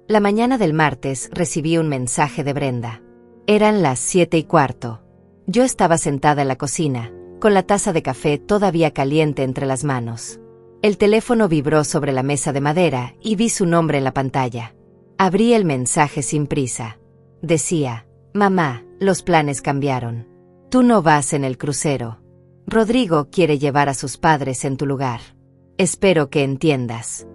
La mañana del martes recibí un mensaje de Brenda. Eran las 7:15. Yo estaba sentada en la cocina, con la taza de café todavía caliente entre las manos. El teléfono vibró sobre la mesa de madera y vi su nombre en la pantalla. Abrí el mensaje sin prisa. Decía: mamá, los planes cambiaron. Tú no vas en el crucero. Rodrigo quiere llevar a sus padres en tu lugar. Espero que entiendas.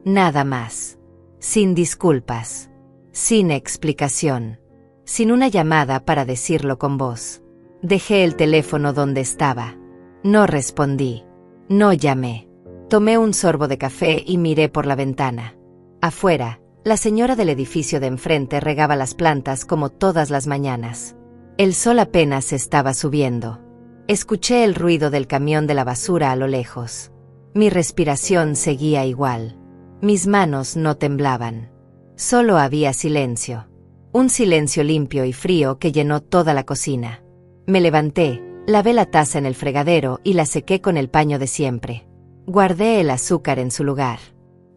Nada más. Sin disculpas. Sin explicación. Sin una llamada para decirlo con voz. Dejé el teléfono donde estaba. No respondí. No llamé. Tomé un sorbo de café y miré por la ventana. Afuera, la señora del edificio de enfrente regaba las plantas como todas las mañanas. El sol apenas estaba subiendo. Escuché el ruido del camión de la basura a lo lejos. Mi respiración seguía igual. Mis manos no temblaban. Solo había silencio. Un silencio limpio y frío que llenó toda la cocina. Me levanté, lavé la taza en el fregadero y la sequé con el paño de siempre. Guardé el azúcar en su lugar.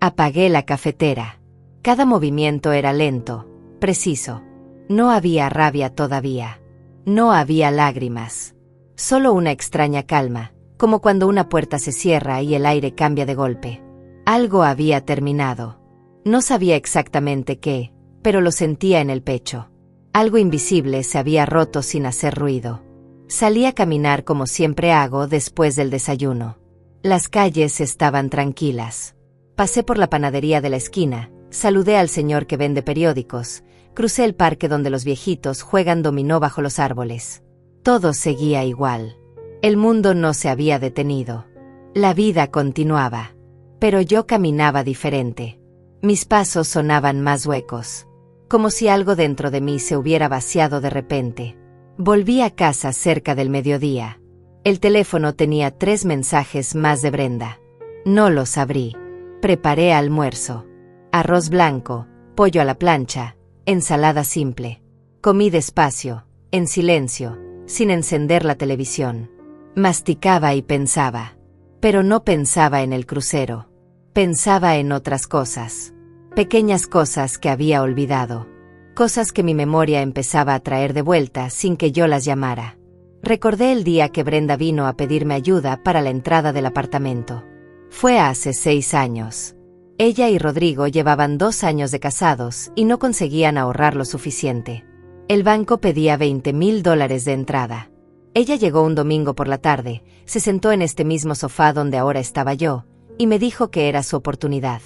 Apagué la cafetera. Cada movimiento era lento, preciso. No había rabia todavía. No había lágrimas. Solo una extraña calma, como cuando una puerta se cierra y el aire cambia de golpe. Algo había terminado. No sabía exactamente qué, pero lo sentía en el pecho. Algo invisible se había roto sin hacer ruido. Salí a caminar como siempre hago después del desayuno. Las calles estaban tranquilas. Pasé por la panadería de la esquina, saludé al señor que vende periódicos, crucé el parque donde los viejitos juegan dominó bajo los árboles. Todo seguía igual. El mundo no se había detenido. La vida continuaba. Pero yo caminaba diferente. Mis pasos sonaban más huecos. Como si algo dentro de mí se hubiera vaciado de repente. Volví a casa cerca del mediodía. El teléfono tenía 3 mensajes más de Brenda. No los abrí. Preparé almuerzo. Arroz blanco, pollo a la plancha, ensalada simple. Comí despacio, en silencio, sin encender la televisión. Masticaba y pensaba. Pero no pensaba en el crucero. Pensaba en otras cosas. Pequeñas cosas que había olvidado. Cosas que mi memoria empezaba a traer de vuelta sin que yo las llamara. Recordé el día que Brenda vino a pedirme ayuda para la entrada del apartamento. Fue hace 6 años. Ella y Rodrigo llevaban 2 años de casados y no conseguían ahorrar lo suficiente. El banco pedía $20,000 de entrada. Ella llegó un domingo por la tarde, se sentó en este mismo sofá donde ahora estaba yo, y me dijo que era su oportunidad.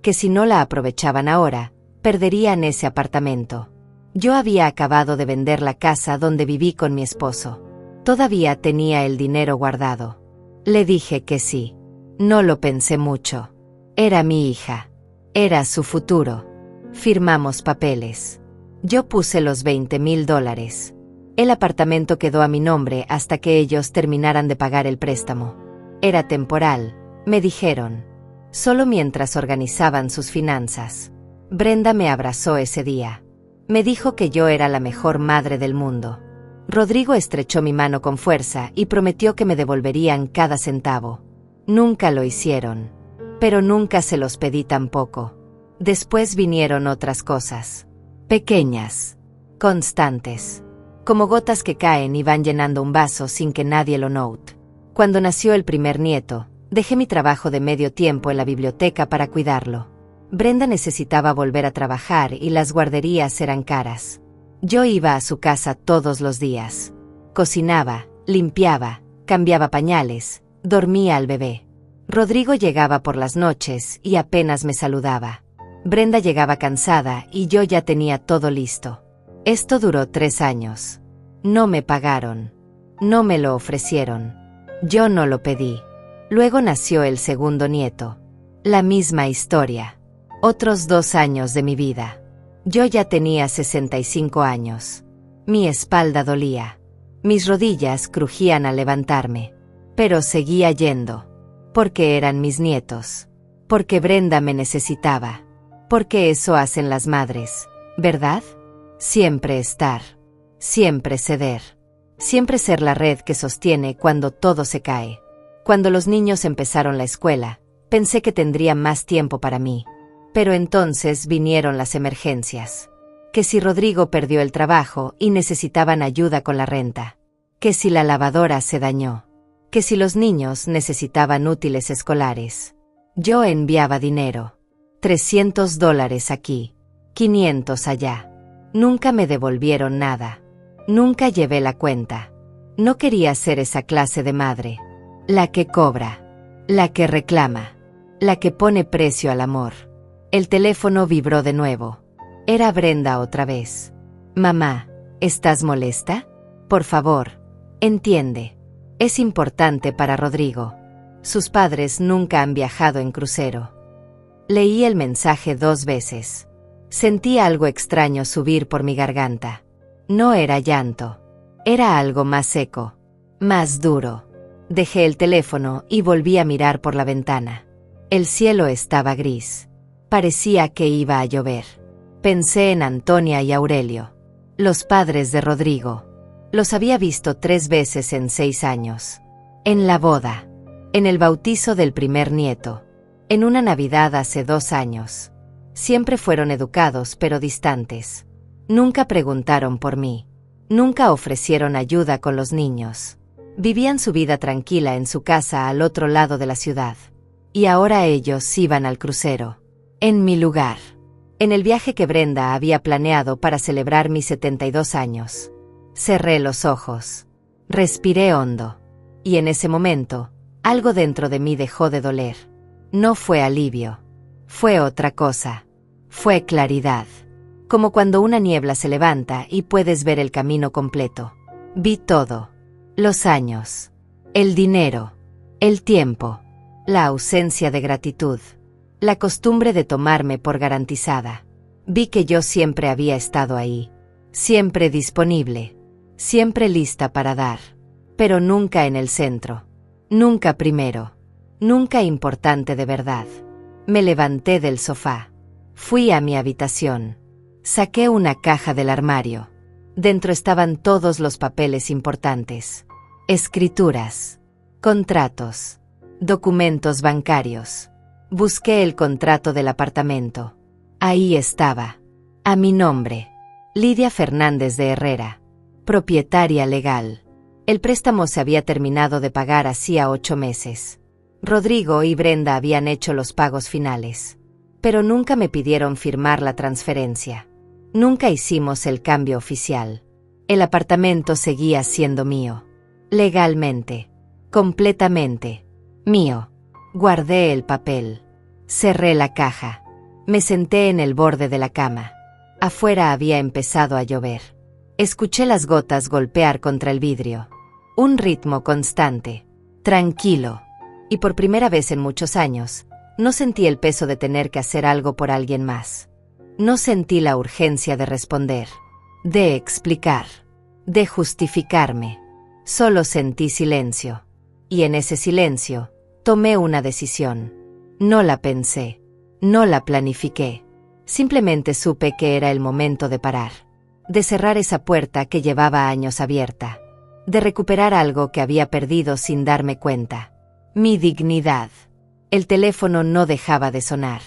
Que si no la aprovechaban ahora, perderían ese apartamento. Yo había acabado de vender la casa donde viví con mi esposo. Todavía tenía el dinero guardado. Le dije que sí. No lo pensé mucho. Era mi hija. Era su futuro. Firmamos papeles. Yo puse los $20,000. El apartamento quedó a mi nombre hasta que ellos terminaran de pagar el préstamo. Era temporal, me dijeron. Solo mientras organizaban sus finanzas. Brenda me abrazó ese día. Me dijo que yo era la mejor madre del mundo. Rodrigo estrechó mi mano con fuerza y prometió que me devolverían cada centavo. Nunca lo hicieron. Pero nunca se los pedí tampoco. Después vinieron otras cosas. Pequeñas. Constantes. Como gotas que caen y van llenando un vaso sin que nadie lo note. Cuando nació el primer nieto, dejé mi trabajo de medio tiempo en la biblioteca para cuidarlo. Brenda necesitaba volver a trabajar y las guarderías eran caras. Yo iba a su casa todos los días. Cocinaba, limpiaba, cambiaba pañales, dormía al bebé. Rodrigo llegaba por las noches y apenas me saludaba. Brenda llegaba cansada y yo ya tenía todo listo. Esto duró 3 años. No me pagaron. No me lo ofrecieron. Yo no lo pedí. Luego nació el segundo nieto. La misma historia. Otros 2 años de mi vida. Yo ya tenía 65 años. Mi espalda dolía. Mis rodillas crujían al levantarme. Pero seguía yendo. Porque eran mis nietos. Porque Brenda me necesitaba. Porque eso hacen las madres, ¿verdad? Siempre estar. Siempre ceder. Siempre ser la red que sostiene cuando todo se cae. Cuando los niños empezaron la escuela, pensé que tendría más tiempo para mí. Pero entonces vinieron las emergencias. Que si Rodrigo perdió el trabajo y necesitaban ayuda con la renta. Que si la lavadora se dañó. Que si los niños necesitaban útiles escolares. Yo enviaba dinero. $300 aquí. 500 allá. Nunca me devolvieron nada. Nunca llevé la cuenta. No quería ser esa clase de madre. La que cobra. La que reclama. La que pone precio al amor. El teléfono vibró de nuevo. Era Brenda otra vez. Mamá, ¿estás molesta? Por favor, entiende. Es importante para Rodrigo. Sus padres nunca han viajado en crucero. Leí el mensaje 2 veces. Sentí algo extraño subir por mi garganta. No era llanto. Era algo más seco. Más duro. Dejé el teléfono y volví a mirar por la ventana. El cielo estaba gris. Parecía que iba a llover. Pensé en Antonia y Aurelio. Los padres de Rodrigo. Los había visto 3 veces en 6 años. En la boda. En el bautizo del primer nieto. En una Navidad hace 2 años. Siempre fueron educados pero distantes. Nunca preguntaron por mí. Nunca ofrecieron ayuda con los niños. Vivían su vida tranquila en su casa al otro lado de la ciudad. Y ahora ellos iban al crucero. En mi lugar. En el viaje que Brenda había planeado para celebrar mis 72 años. Cerré los ojos. Respiré hondo. Y en ese momento, algo dentro de mí dejó de doler. No fue alivio. Fue otra cosa. Fue claridad. Como cuando una niebla se levanta y puedes ver el camino completo. Vi todo. Los años. El dinero. El tiempo. La ausencia de gratitud. La costumbre de tomarme por garantizada. Vi que yo siempre había estado ahí. Siempre disponible. Siempre lista para dar. Pero nunca en el centro. Nunca primero. Nunca importante de verdad. Me levanté del sofá. Fui a mi habitación. Saqué una caja del armario. Dentro estaban todos los papeles importantes. Escrituras. Contratos. Documentos bancarios. Busqué el contrato del apartamento. Ahí estaba. A mi nombre. Lidia Fernández de Herrera. Propietaria legal. El préstamo se había terminado de pagar hacía 8 meses. Rodrigo y Brenda habían hecho los pagos finales. Pero nunca me pidieron firmar la transferencia. Nunca hicimos el cambio oficial. El apartamento seguía siendo mío. Legalmente. Completamente. Mío. Guardé el papel. Cerré la caja. Me senté en el borde de la cama. Afuera había empezado a llover. Escuché las gotas golpear contra el vidrio. Un ritmo constante. Tranquilo. Y por primera vez en muchos años, no sentí el peso de tener que hacer algo por alguien más. No sentí la urgencia de responder. De explicar. De justificarme. Solo sentí silencio. Y en ese silencio, tomé una decisión. No la pensé. No la planifiqué. Simplemente supe que era el momento de parar. De cerrar esa puerta que llevaba años abierta. De recuperar algo que había perdido sin darme cuenta. Mi dignidad. El teléfono no dejaba de sonar.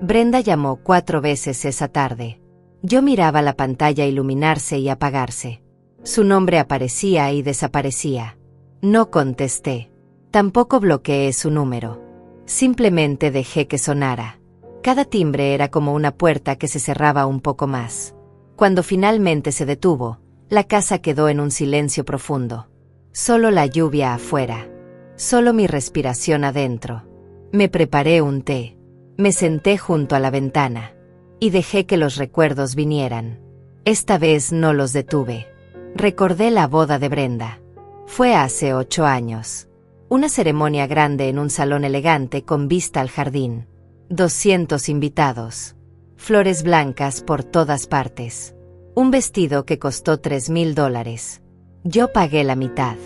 Brenda llamó 4 veces esa tarde. Yo miraba la pantalla iluminarse y apagarse. Su nombre aparecía y desaparecía. No contesté. Tampoco bloqueé su número. Simplemente dejé que sonara. Cada timbre era como una puerta que se cerraba un poco más. Cuando finalmente se detuvo, la casa quedó en un silencio profundo. Solo la lluvia afuera. Solo mi respiración adentro. Me preparé un té. Me senté junto a la ventana. Y dejé que los recuerdos vinieran. Esta vez no los detuve. Recordé la boda de Brenda. Fue hace 8 años. Una ceremonia grande en un salón elegante con vista al jardín. 200 invitados. Flores blancas por todas partes. Un vestido que costó $3,000. Yo pagué la mitad.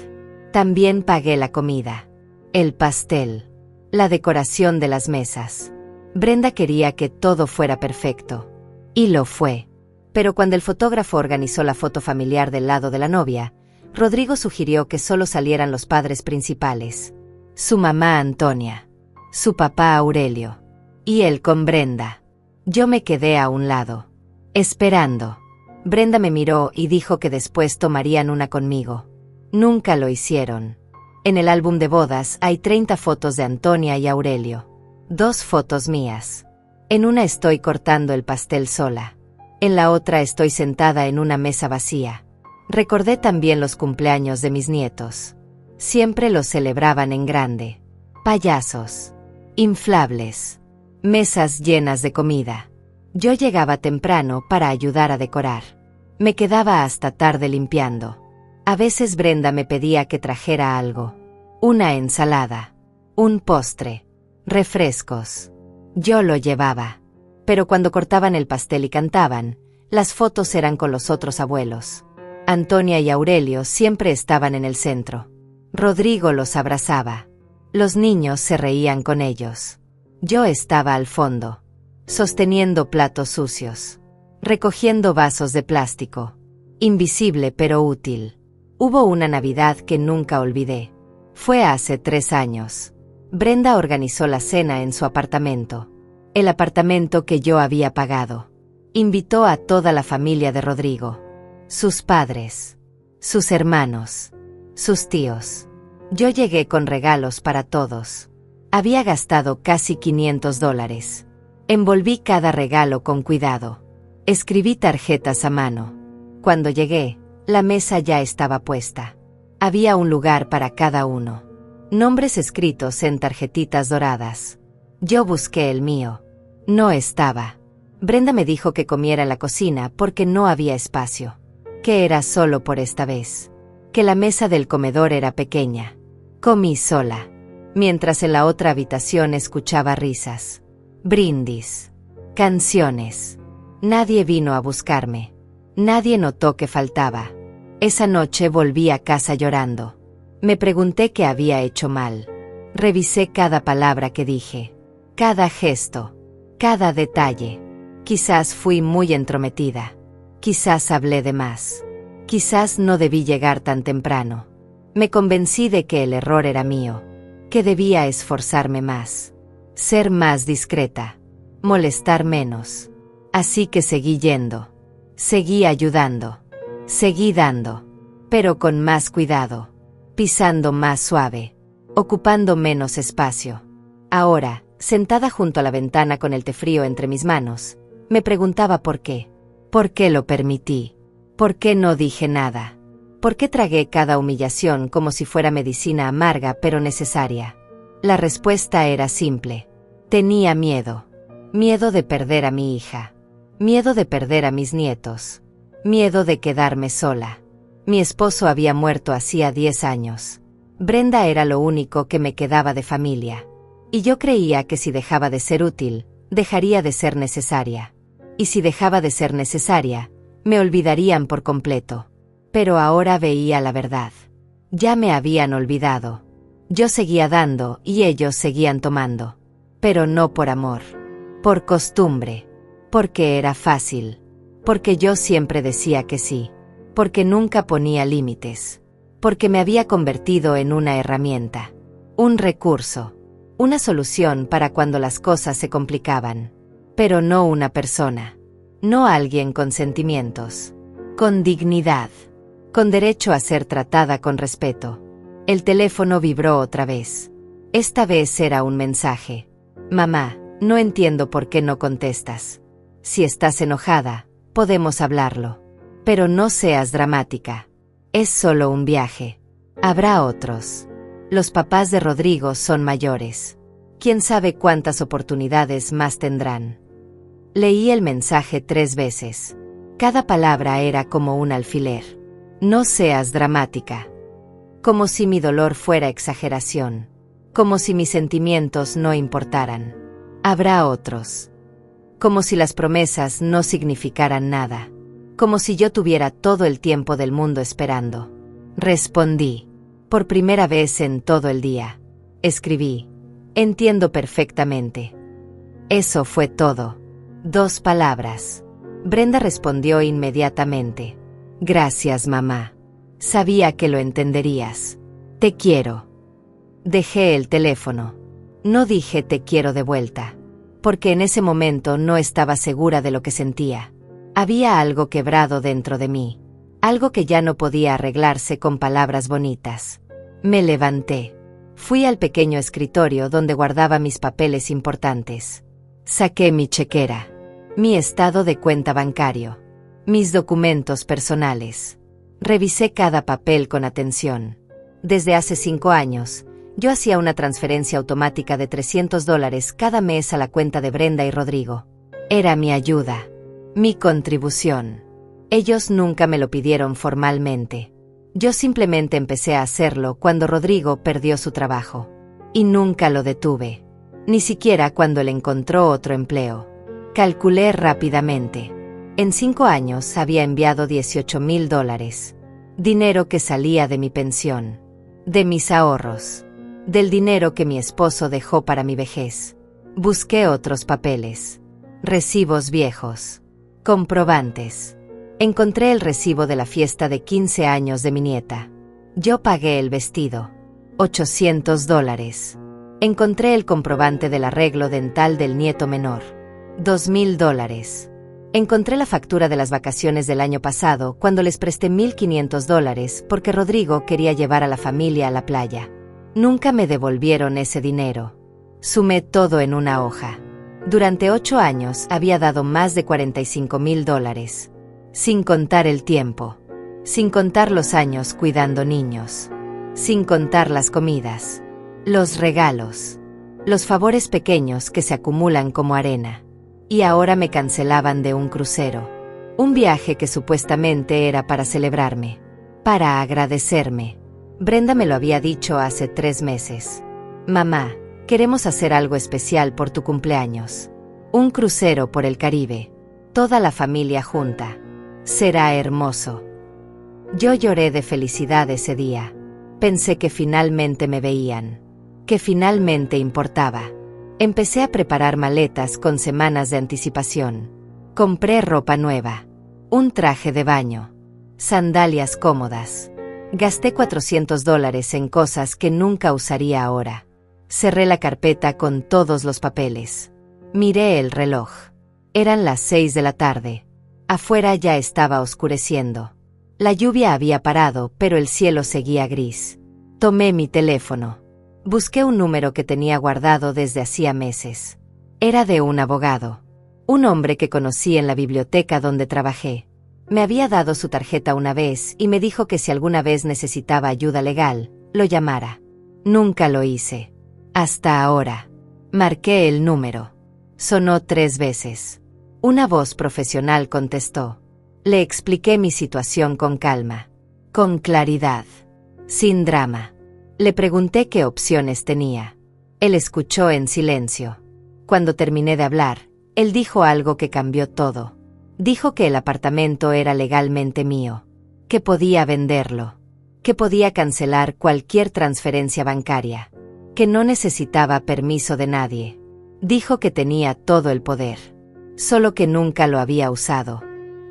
También pagué la comida. El pastel. La decoración de las mesas. Brenda quería que todo fuera perfecto. Y lo fue. Pero cuando el fotógrafo organizó la foto familiar del lado de la novia, Rodrigo sugirió que solo salieran los padres principales. Su mamá Antonia. Su papá Aurelio. Y él con Brenda. Yo me quedé a un lado, esperando. Brenda me miró y dijo que después tomarían una conmigo. Nunca lo hicieron. En el álbum de bodas hay 30 fotos de Antonia y Aurelio. 2 fotos mías. En una estoy cortando el pastel sola. En la otra estoy sentada en una mesa vacía. Recordé también los cumpleaños de mis nietos. Siempre los celebraban en grande. Payasos. Inflables. Mesas llenas de comida. Yo llegaba temprano para ayudar a decorar. Me quedaba hasta tarde limpiando. A veces Brenda me pedía que trajera algo. Una ensalada. Un postre. Refrescos. Yo lo llevaba. Pero cuando cortaban el pastel y cantaban, las fotos eran con los otros abuelos. Antonia y Aurelio siempre estaban en el centro. Rodrigo los abrazaba. Los niños se reían con ellos. Yo estaba al fondo, sosteniendo platos sucios, recogiendo vasos de plástico. Invisible pero útil. Hubo una Navidad que nunca olvidé. Fue hace 3 años. Brenda organizó la cena en su apartamento. El apartamento que yo había pagado. Invitó a toda la familia de Rodrigo. Sus padres. Sus hermanos. Sus tíos. Yo llegué con regalos para todos. Había gastado casi $500. Envolví cada regalo con cuidado. Escribí tarjetas a mano. Cuando llegué, la mesa ya estaba puesta. Había un lugar para cada uno. Nombres escritos en tarjetitas doradas. Yo busqué el mío. No estaba. Brenda me dijo que comiera en la cocina porque no había espacio. Que era solo por esta vez. Que la mesa del comedor era pequeña. Comí sola. Mientras en la otra habitación escuchaba risas. Brindis. Canciones. Nadie vino a buscarme. Nadie notó que faltaba. Esa noche volví a casa llorando. Me pregunté qué había hecho mal. Revisé cada palabra que dije. Cada gesto. Cada detalle. Quizás fui muy entrometida. Quizás hablé de más. Quizás no debí llegar tan temprano. Me convencí de que el error era mío. Que debía esforzarme más. Ser más discreta. Molestar menos. Así que seguí yendo. Seguí ayudando. Seguí dando. Pero con más cuidado. Pisando más suave. Ocupando menos espacio. Ahora, sentada junto a la ventana con el té frío entre mis manos, me preguntaba por qué. ¿Por qué lo permití? ¿Por qué no dije nada? ¿Por qué tragué cada humillación como si fuera medicina amarga pero necesaria? La respuesta era simple. Tenía miedo. Miedo de perder a mi hija. Miedo de perder a mis nietos. Miedo de quedarme sola. Mi esposo había muerto hacía 10 años. Brenda era lo único que me quedaba de familia. Y yo creía que si dejaba de ser útil, dejaría de ser necesaria. Y si dejaba de ser necesaria, me olvidarían por completo. Pero ahora veía la verdad. Ya me habían olvidado. Yo seguía dando y ellos seguían tomando. Pero no por amor. Por costumbre. Porque era fácil. Porque yo siempre decía que sí. Porque nunca ponía límites. Porque me había convertido en una herramienta. Un recurso. Una solución para cuando las cosas se complicaban. Pero no una persona. No alguien con sentimientos. Con dignidad. Con derecho a ser tratada con respeto. El teléfono vibró otra vez. Esta vez era un mensaje. Mamá, no entiendo por qué no contestas. Si estás enojada, podemos hablarlo. Pero no seas dramática. Es solo un viaje. Habrá otros. Los papás de Rodrigo son mayores. ¿Quién sabe cuántas oportunidades más tendrán? Leí el mensaje 3 veces. Cada palabra era como un alfiler. No seas dramática. Como si mi dolor fuera exageración. Como si mis sentimientos no importaran. Habrá otros. Como si las promesas no significaran nada. Como si yo tuviera todo el tiempo del mundo esperando. Respondí. Por primera vez en todo el día. Escribí. Entiendo perfectamente. Eso fue todo. 2 palabras. Brenda respondió inmediatamente. Gracias, mamá. Sabía que lo entenderías. Te quiero. Dejé el teléfono. No dije te quiero de vuelta. porque en ese momento no estaba segura de lo que sentía. Había algo quebrado dentro de mí, algo que ya no podía arreglarse con palabras bonitas. Me levanté. Fui al pequeño escritorio donde guardaba mis papeles importantes. Saqué mi chequera, mi estado de cuenta bancario, mis documentos personales. Revisé cada papel con atención. Desde hace 5 años, yo hacía una transferencia automática de $300 cada mes a la cuenta de Brenda y Rodrigo. Era mi ayuda, mi contribución. Ellos nunca me lo pidieron formalmente. Yo simplemente empecé a hacerlo cuando Rodrigo perdió su trabajo. Y nunca lo detuve. Ni siquiera cuando él encontró otro empleo. Calculé rápidamente. En 5 años había enviado $18,000. Dinero que salía de mi pensión, de mis ahorros, del dinero que mi esposo dejó para mi vejez. Busqué otros papeles, recibos viejos, comprobantes. Encontré el recibo de la fiesta de 15 años de mi nieta. Yo pagué el vestido, $800. Encontré el comprobante del arreglo dental del nieto menor, $2,000. Encontré la factura de las vacaciones del año pasado cuando les presté $1,500 porque Rodrigo quería llevar a la familia a la playa. Nunca me devolvieron ese dinero. Sumé todo en una hoja. Durante 8 años había dado más de $45,000. Sin contar el tiempo. Sin contar los años cuidando niños. Sin contar las comidas. Los regalos. Los favores pequeños que se acumulan como arena. Y ahora me cancelaban de un crucero. Un viaje que supuestamente era para celebrarme. Para agradecerme. Brenda me lo había dicho hace 3 meses. Mamá, queremos hacer algo especial por tu cumpleaños. Un crucero por el Caribe. Toda la familia junta. Será hermoso. Yo lloré de felicidad ese día. Pensé que finalmente me veían. Que finalmente importaba. Empecé a preparar maletas con semanas de anticipación. Compré ropa nueva. Un traje de baño. Sandalias cómodas. Gasté $400 en cosas que nunca usaría ahora. Cerré la carpeta con todos los papeles. Miré el reloj. Eran las 6 de la tarde. Afuera ya estaba oscureciendo. La lluvia había parado, pero el cielo seguía gris. Tomé mi teléfono. Busqué un número que tenía guardado desde hacía meses. Era de un abogado. Un hombre que conocí en la biblioteca donde trabajé. Me había dado su tarjeta una vez y me dijo que si alguna vez necesitaba ayuda legal, lo llamara. Nunca lo hice. Hasta ahora. Marqué el número. Sonó 3 veces. Una voz profesional contestó. Le expliqué mi situación con calma. Con claridad. Sin drama. Le pregunté qué opciones tenía. Él escuchó en silencio. Cuando terminé de hablar, él dijo algo que cambió todo. Dijo que el apartamento era legalmente mío. Que podía venderlo. Que podía cancelar cualquier transferencia bancaria. Que no necesitaba permiso de nadie. Dijo que tenía todo el poder. Solo que nunca lo había usado.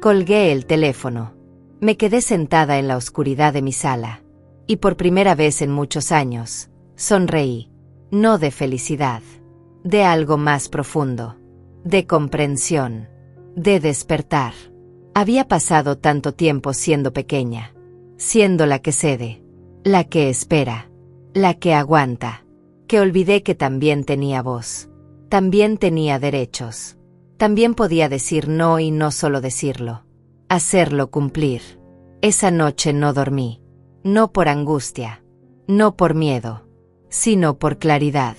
Colgué el teléfono. Me quedé sentada en la oscuridad de mi sala. Y por primera vez en muchos años, sonreí. No de felicidad. De algo más profundo. De comprensión. De despertar. Había pasado tanto tiempo siendo pequeña. Siendo la que cede. La que espera. La que aguanta. Que olvidé que también tenía voz. También tenía derechos. También podía decir no y no solo decirlo. Hacerlo cumplir. Esa noche no dormí. No por angustia. No por miedo. Sino por claridad.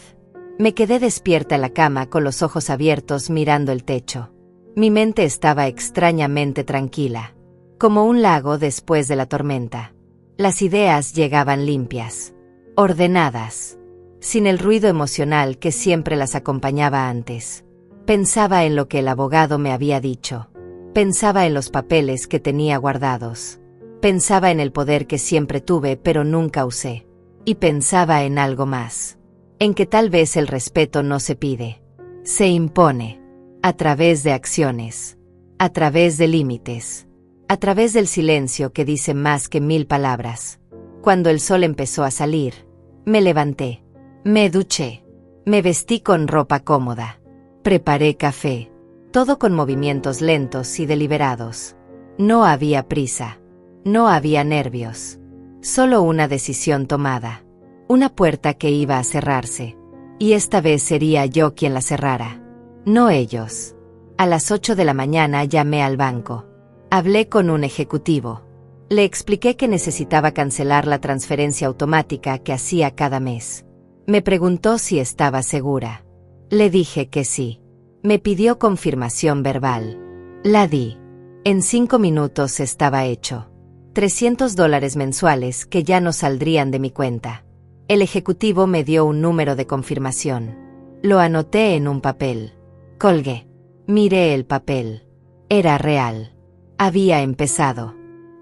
Me quedé despierta en la cama con los ojos abiertos mirando el techo. Mi mente estaba extrañamente tranquila. Como un lago después de la tormenta. Las ideas llegaban limpias. Ordenadas. Sin el ruido emocional que siempre las acompañaba antes. Pensaba en lo que el abogado me había dicho. Pensaba en los papeles que tenía guardados. Pensaba en el poder que siempre tuve pero nunca usé. Y pensaba en algo más. En que tal vez el respeto no se pide. Se impone. A través de acciones. A través de límites. A través del silencio que dice más que 1000 palabras. Cuando el sol empezó a salir, me levanté. Me duché. Me vestí con ropa cómoda. Preparé café. Todo con movimientos lentos y deliberados. No había prisa. No había nervios. Solo una decisión tomada. Una puerta que iba a cerrarse. Y esta vez sería yo quien la cerrara. No ellos. A las 8 de la mañana llamé al banco. Hablé con un ejecutivo. Le expliqué que necesitaba cancelar la transferencia automática que hacía cada mes. Me preguntó si estaba segura. Le dije que sí. Me pidió confirmación verbal. La di. En 5 minutos estaba hecho. $300 mensuales que ya no saldrían de mi cuenta. El ejecutivo me dio un número de confirmación. Lo anoté en un papel. Colgué. Miré el papel. Era real. Había empezado.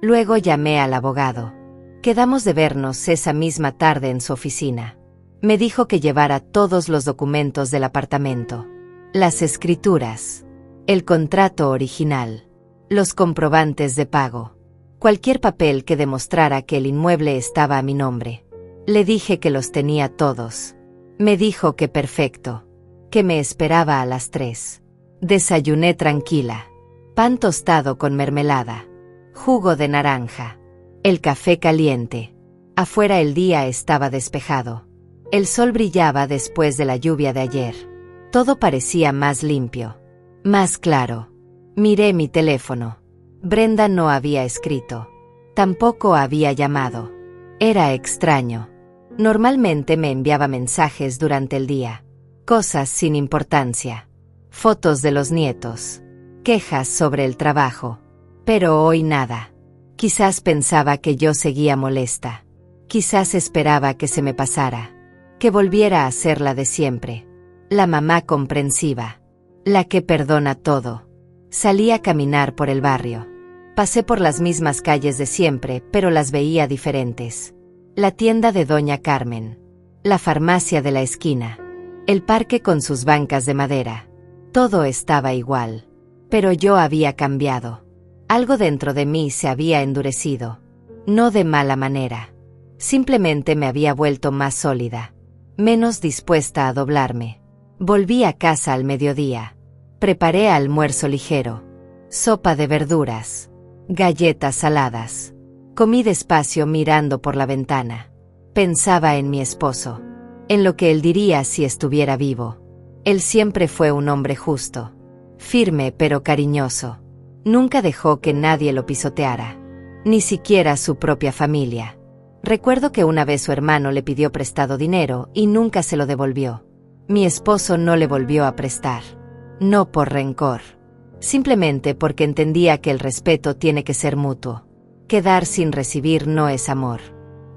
Luego llamé al abogado. Quedamos de vernos esa misma tarde en su oficina. Me dijo que llevara todos los documentos del apartamento. Las escrituras. El contrato original. Los comprobantes de pago. Cualquier papel que demostrara que el inmueble estaba a mi nombre. Le dije que los tenía todos. Me dijo que perfecto. Que me esperaba a las 3. Desayuné tranquila. Pan tostado con mermelada. Jugo de naranja. El café caliente. Afuera el día estaba despejado. El sol brillaba después de la lluvia de ayer. Todo parecía más limpio. Más claro. Miré mi teléfono. Brenda no había escrito. Tampoco había llamado. Era extraño. Normalmente me enviaba mensajes durante el día. Cosas sin importancia. Fotos de los nietos. Quejas sobre el trabajo. Pero hoy nada. Quizás pensaba que yo seguía molesta. Quizás esperaba que se me pasara. Que volviera a ser la de siempre. La mamá comprensiva. La que perdona todo. Salí a caminar por el barrio. Pasé por las mismas calles de siempre, pero las veía diferentes. La tienda de Doña Carmen. La farmacia de la esquina. El parque con sus bancas de madera. Todo estaba igual. Pero yo había cambiado. Algo dentro de mí se había endurecido. No de mala manera. Simplemente me había vuelto más sólida. Menos dispuesta a doblarme. Volví a casa al mediodía. Preparé almuerzo ligero. Sopa de verduras. Galletas saladas. Comí despacio mirando por la ventana. Pensaba en mi esposo. En lo que él diría si estuviera vivo. Él siempre fue un hombre justo. Firme pero cariñoso. Nunca dejó que nadie lo pisoteara. Ni siquiera su propia familia. Recuerdo que una vez su hermano le pidió prestado dinero y nunca se lo devolvió. Mi esposo no le volvió a prestar. No por rencor. Simplemente porque entendía que el respeto tiene que ser mutuo. Quedar sin recibir no es amor.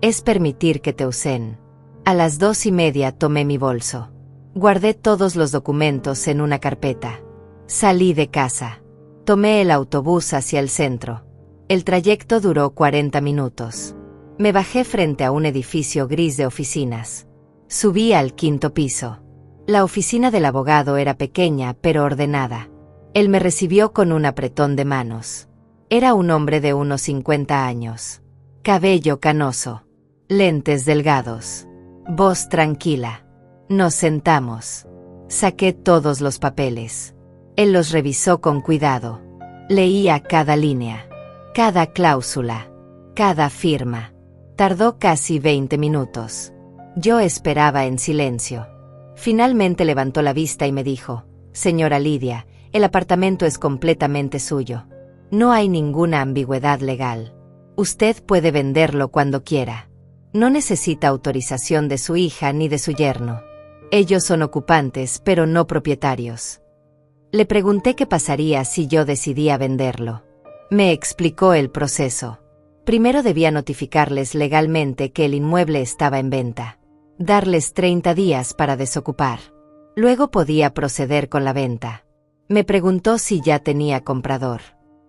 Es permitir que te usen. A las 2:30 tomé mi bolso. Guardé todos los documentos en una carpeta. Salí de casa. Tomé el autobús hacia el centro. El trayecto duró 40 minutos. Me bajé frente a un edificio gris de oficinas. Subí al 5º piso. La oficina del abogado era pequeña pero ordenada. Él me recibió con un apretón de manos. Era un hombre de unos 50 años. Cabello canoso. Lentes delgados. Voz tranquila. Nos sentamos. Saqué todos los papeles. Él los revisó con cuidado. Leía cada línea. Cada cláusula. Cada firma. Tardó casi 20 minutos. Yo esperaba en silencio. Finalmente levantó la vista y me dijo: «Señora Lidia, el apartamento es completamente suyo. No hay ninguna ambigüedad legal. Usted puede venderlo cuando quiera. No necesita autorización de su hija ni de su yerno. Ellos son ocupantes, pero no propietarios». Le pregunté qué pasaría si yo decidía venderlo. Me explicó el proceso. Primero debía notificarles legalmente que el inmueble estaba en venta. Darles 30 días para desocupar. Luego podía proceder con la venta. Me preguntó si ya tenía comprador.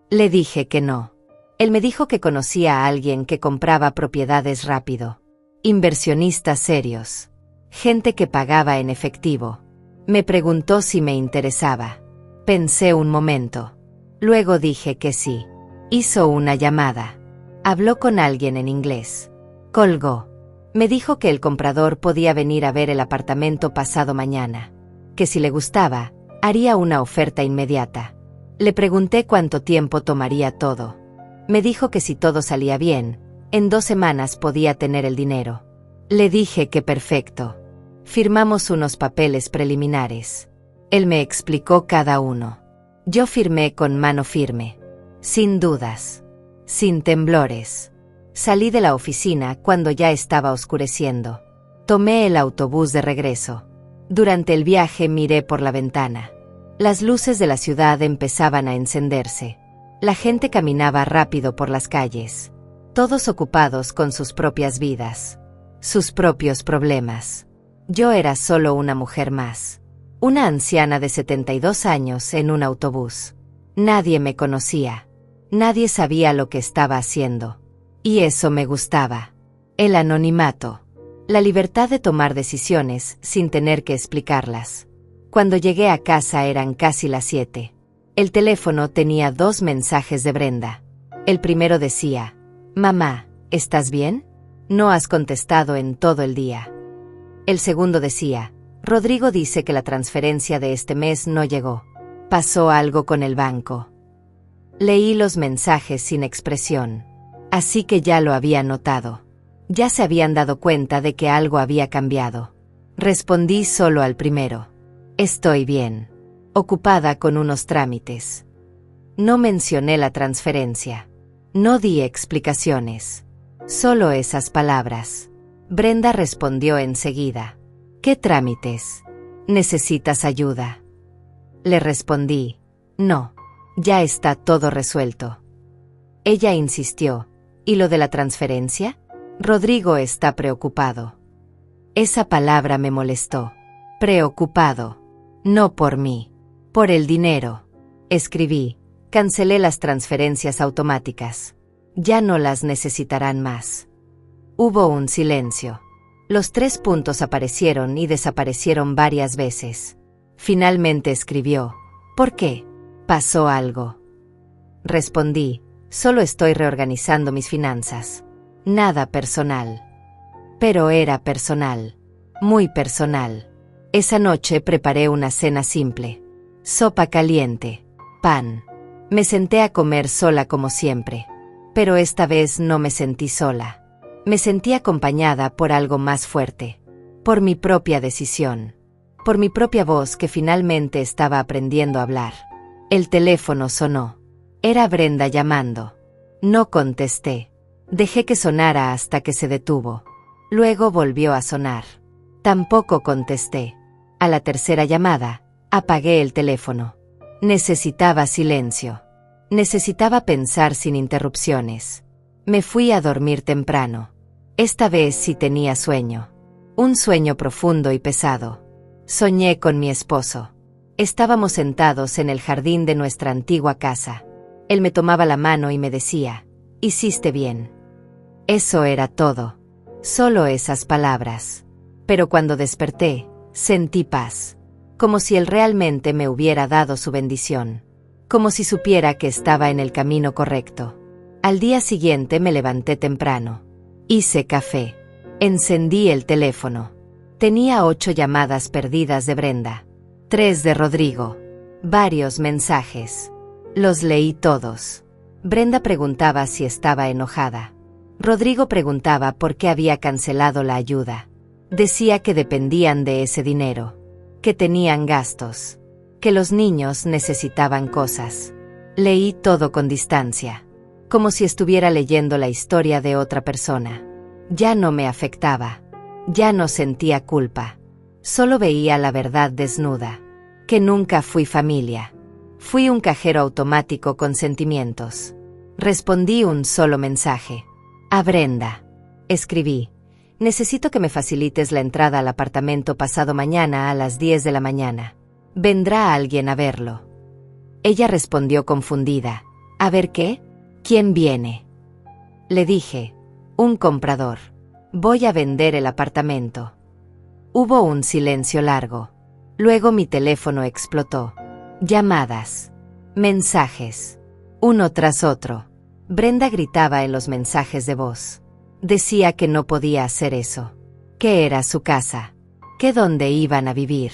Le dije que no. Él me dijo que conocía a alguien que compraba propiedades rápido. Inversionistas serios. Gente que pagaba en efectivo. Me preguntó si me interesaba. Pensé un momento. Luego dije que sí. Hizo una llamada. Habló con alguien en inglés. Colgó. Me dijo que el comprador podía venir a ver el apartamento pasado mañana. Que si le gustaba, Haría una oferta inmediata. Le pregunté cuánto tiempo tomaría todo. Me dijo que si todo salía bien, en 2 semanas podía tener el dinero. Le dije que perfecto. Firmamos unos papeles preliminares. Él me explicó cada uno. Yo firmé con mano firme, sin dudas, sin temblores. Salí de la oficina cuando ya estaba oscureciendo. Tomé el autobús de regreso. Durante el viaje miré por la ventana. Las luces de la ciudad empezaban a encenderse. La gente caminaba rápido por las calles, todos ocupados con sus propias vidas, sus propios problemas. Yo era solo una mujer más, una anciana de 72 años en un autobús. Nadie me conocía, nadie sabía lo que estaba haciendo. Y eso me gustaba. El anonimato, la libertad de tomar decisiones sin tener que explicarlas. Cuando llegué a casa eran casi las 7. El teléfono tenía 2 mensajes de Brenda. El primero decía: «Mamá, ¿estás bien? No has contestado en todo el día». El segundo decía: «Rodrigo dice que la transferencia de este mes no llegó. Pasó algo con el banco». Leí los mensajes sin expresión. Así que ya lo había notado. Ya se habían dado cuenta de que algo había cambiado. Respondí solo al primero: «Estoy bien. Ocupada con unos trámites». No mencioné la transferencia. No di explicaciones. Solo esas palabras. Brenda respondió enseguida: «¿Qué trámites? ¿Necesitas ayuda?». Le respondí: «No, ya está todo resuelto». Ella insistió: «¿Y lo de la transferencia? Rodrigo está preocupado». Esa palabra me molestó. Preocupado. No por mí. Por el dinero. Escribí: «Cancelé las transferencias automáticas. Ya no las necesitarán más». Hubo un silencio. Los 3 puntos aparecieron y desaparecieron varias veces. Finalmente escribió: «¿Por qué? ¿Pasó algo?». Respondí: «Solo estoy reorganizando mis finanzas. Nada personal». Pero era personal. Muy personal. Esa noche preparé una cena simple. Sopa caliente. Pan. Me senté a comer sola como siempre. Pero esta vez no me sentí sola. Me sentí acompañada por algo más fuerte. Por mi propia decisión. Por mi propia voz que finalmente estaba aprendiendo a hablar. El teléfono sonó. Era Brenda llamando. No contesté. Dejé que sonara hasta que se detuvo. Luego volvió a sonar. Tampoco contesté. A la tercera llamada, apagué el teléfono. Necesitaba silencio. Necesitaba pensar sin interrupciones. Me fui a dormir temprano. Esta vez sí tenía sueño. Un sueño profundo y pesado. Soñé con mi esposo. Estábamos sentados en el jardín de nuestra antigua casa. Él me tomaba la mano y me decía: «Hiciste bien». Eso era todo. Solo esas palabras. Pero cuando desperté, sentí paz. Como si él realmente me hubiera dado su bendición. Como si supiera que estaba en el camino correcto. Al día siguiente me levanté temprano. Hice café. Encendí el teléfono. Tenía 8 llamadas perdidas de Brenda. 3 de Rodrigo. Varios mensajes. Los leí todos. Brenda preguntaba si estaba enojada. Rodrigo preguntaba por qué había cancelado la ayuda. Decía que dependían de ese dinero. Que tenían gastos. Que los niños necesitaban cosas. Leí todo con distancia. Como si estuviera leyendo la historia de otra persona. Ya no me afectaba. Ya no sentía culpa. Solo veía la verdad desnuda. Que nunca fui familia. Fui un cajero automático con sentimientos. Respondí un solo mensaje. A Brenda. Escribí: «Necesito que me facilites la entrada al apartamento pasado mañana a las 10 de la mañana. Vendrá alguien a verlo». Ella respondió confundida: «¿A ver qué? ¿Quién viene?». Le dije: «Un comprador. Voy a vender el apartamento». Hubo un silencio largo. Luego mi teléfono explotó. Llamadas. Mensajes. Uno tras otro. Brenda gritaba en los mensajes de voz. Decía que no podía hacer eso. Que era su casa. Que dónde iban a vivir.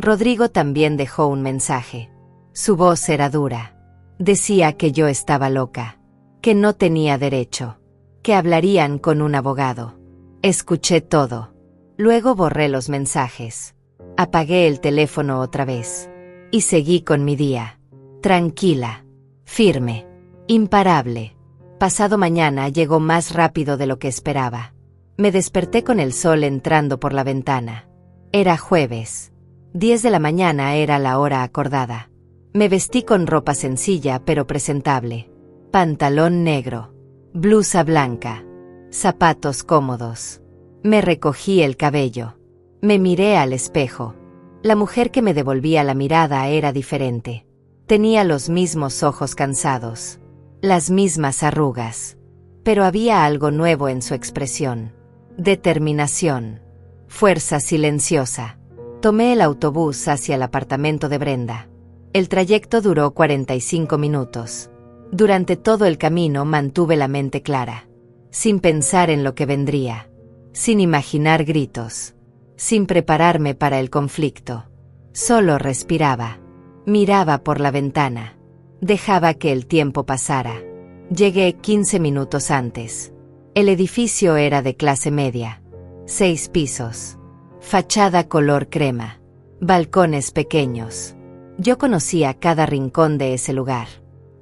Rodrigo también dejó un mensaje. Su voz era dura. Decía que yo estaba loca, que no tenía derecho, que hablarían con un abogado. Escuché todo. Luego borré los mensajes. Apagué el teléfono otra vez. Y seguí con mi día. Tranquila, firme, imparable. Pasado mañana llegó más rápido de lo que esperaba. Me desperté con el sol entrando por la ventana. Era jueves. 10 de la mañana era la hora acordada. Me vestí con ropa sencilla pero presentable. Pantalón negro, blusa blanca, zapatos cómodos. Me recogí el cabello. Me miré al espejo. La mujer que me devolvía la mirada era diferente. Tenía los mismos ojos cansados, las mismas arrugas, pero había algo nuevo en su expresión. Determinación, fuerza silenciosa. Tomé el autobús hacia el apartamento de Brenda. El trayecto duró 45 minutos. Durante todo el camino mantuve la mente clara, sin pensar en lo que vendría, sin imaginar gritos, sin prepararme para el conflicto. Solo respiraba, miraba por la ventana, dejaba que el tiempo pasara. Llegué 15 minutos antes. El edificio era de clase media, 6 pisos, fachada color crema, balcones pequeños. Yo conocía cada rincón de ese lugar.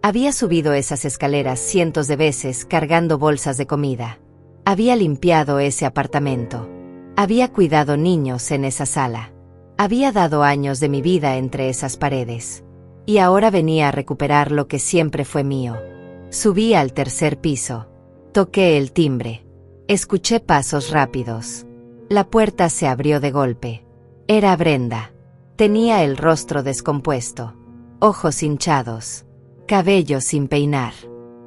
Había subido esas escaleras cientos de veces cargando bolsas de comida. Había limpiado ese apartamento. Había cuidado niños en esa sala. Había dado años de mi vida entre esas paredes. Y ahora venía a recuperar lo que siempre fue mío. Subí al tercer piso. Toqué el timbre. Escuché pasos rápidos. La puerta se abrió de golpe. Era Brenda. Tenía el rostro descompuesto, ojos hinchados, cabello sin peinar.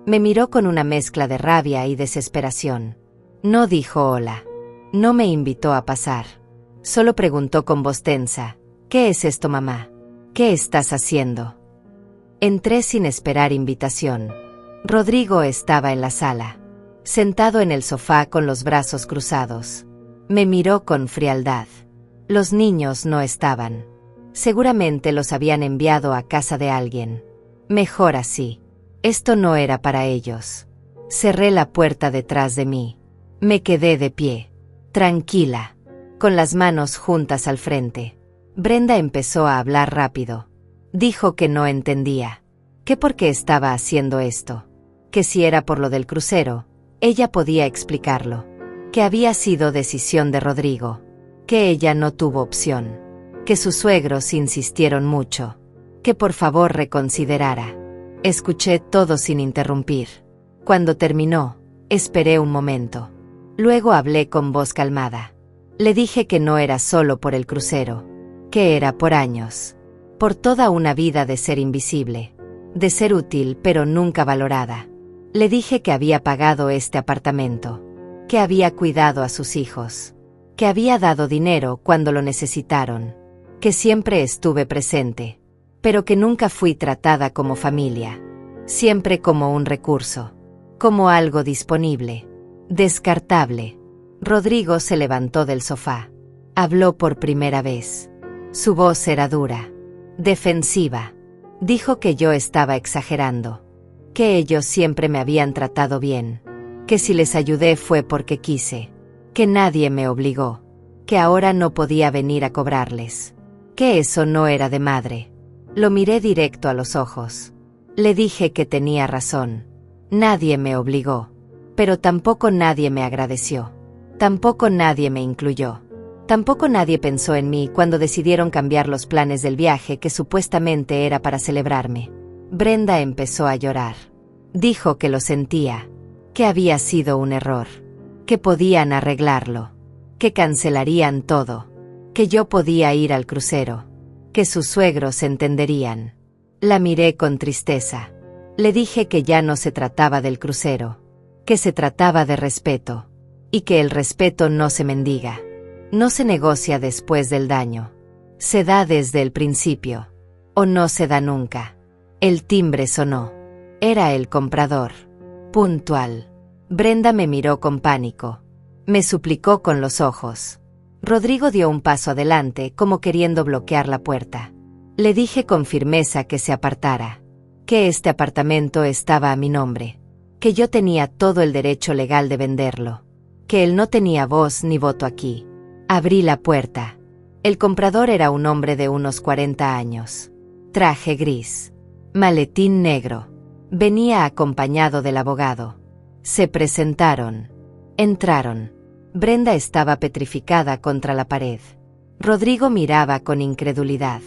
Me miró con una mezcla de rabia y desesperación. No dijo hola. No me invitó a pasar. Solo preguntó con voz tensa: ¿Qué es esto, mamá? ¿Qué estás haciendo? Entré sin esperar invitación. Rodrigo estaba en la sala, sentado en el sofá con los brazos cruzados. Me miró con frialdad. Los niños no estaban. Seguramente los habían enviado a casa de alguien. Mejor así. Esto no era para ellos. Cerré la puerta detrás de mí. Me quedé de pie, tranquila, con las manos juntas al frente. Brenda empezó a hablar rápido. Dijo que no entendía, que por qué estaba haciendo esto, que si era por lo del crucero, ella podía explicarlo, que había sido decisión de Rodrigo, que ella no tuvo opción, que sus suegros insistieron mucho, que por favor reconsiderara. Escuché todo sin interrumpir. Cuando terminó, esperé un momento. Luego hablé con voz calmada. Le dije que no era solo por el crucero, que era por años, por toda una vida de ser invisible, de ser útil pero nunca valorada. Le dije que había pagado este apartamento, que había cuidado a sus hijos, que había dado dinero cuando lo necesitaron, que siempre estuve presente, pero que nunca fui tratada como familia, siempre como un recurso, como algo disponible, descartable. Rodrigo se levantó del sofá. Habló por primera vez. Su voz era dura, defensiva. Dijo que yo estaba exagerando, que ellos siempre me habían tratado bien, que si les ayudé fue porque quise, que nadie me obligó, que ahora no podía venir a cobrarles, que eso no era de madre. Lo miré directo a los ojos. Le dije que tenía razón. Nadie me obligó, pero tampoco nadie me agradeció. Tampoco nadie me incluyó. Tampoco nadie pensó en mí cuando decidieron cambiar los planes del viaje que supuestamente era para celebrarme. Brenda empezó a llorar. Dijo que lo sentía, que había sido un error, que podían arreglarlo, que cancelarían todo, que yo podía ir al crucero, que sus suegros entenderían. La miré con tristeza. Le dije que ya no se trataba del crucero, que se trataba de respeto, y que el respeto no se mendiga, no se negocia después del daño, se da desde el principio, o no se da nunca. El timbre sonó. Era el comprador. Puntual. Brenda me miró con pánico. Me suplicó con los ojos. Rodrigo dio un paso adelante, como queriendo bloquear la puerta. Le dije con firmeza que se apartara, que este apartamento estaba a mi nombre, que yo tenía todo el derecho legal de venderlo, que él no tenía voz ni voto aquí. Abrí la puerta. El comprador era un hombre de unos 40 años. Traje gris. Maletín negro. Venía acompañado del abogado. Se presentaron. Entraron. Brenda estaba petrificada contra la pared. Rodrigo miraba con incredulidad.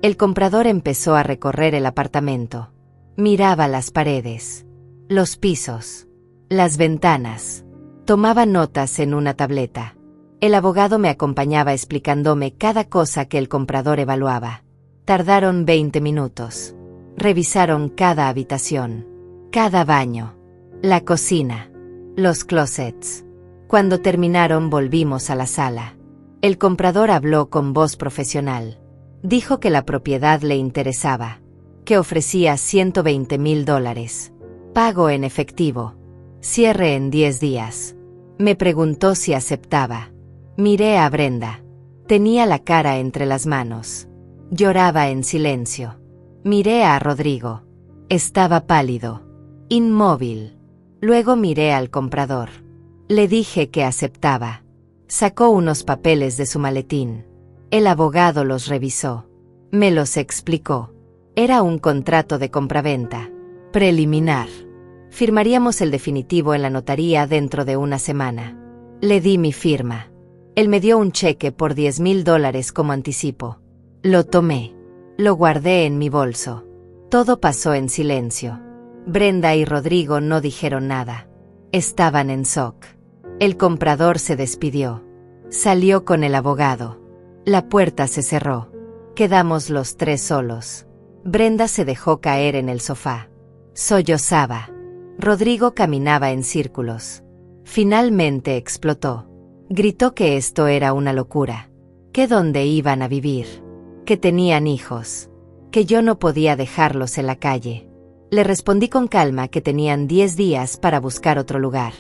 El comprador empezó a recorrer el apartamento. Miraba las paredes, los pisos, las ventanas. Tomaba notas en una tableta. El abogado me acompañaba explicándome cada cosa que el comprador evaluaba. Tardaron 20 minutos. Revisaron cada habitación, cada baño, la cocina, los closets. Cuando terminaron volvimos a la sala. El comprador habló con voz profesional. Dijo que la propiedad le interesaba, que ofrecía $120,000. Pago en efectivo. Cierre en 10 días. Me preguntó si aceptaba. Miré a Brenda. Tenía la cara entre las manos. Lloraba en silencio. Miré a Rodrigo. Estaba pálido, inmóvil. Luego miré al comprador. Le dije que aceptaba. Sacó unos papeles de su maletín. El abogado los revisó. Me los explicó. Era un contrato de compraventa. Preliminar. Firmaríamos el definitivo en la notaría dentro de una semana. Le di mi firma. Él me dio un cheque por $10,000 como anticipo. Lo tomé. Lo guardé en mi bolso. Todo pasó en silencio. Brenda y Rodrigo no dijeron nada. Estaban en shock. El comprador se despidió. Salió con el abogado. La puerta se cerró. Quedamos los tres solos. Brenda se dejó caer en el sofá. Sollozaba. Rodrigo caminaba en círculos. Finalmente explotó. Gritó que esto era una locura. Que dónde iban a vivir. Que tenían hijos. Que yo no podía dejarlos en la calle. Le respondí con calma que tenían 10 días para buscar otro lugar.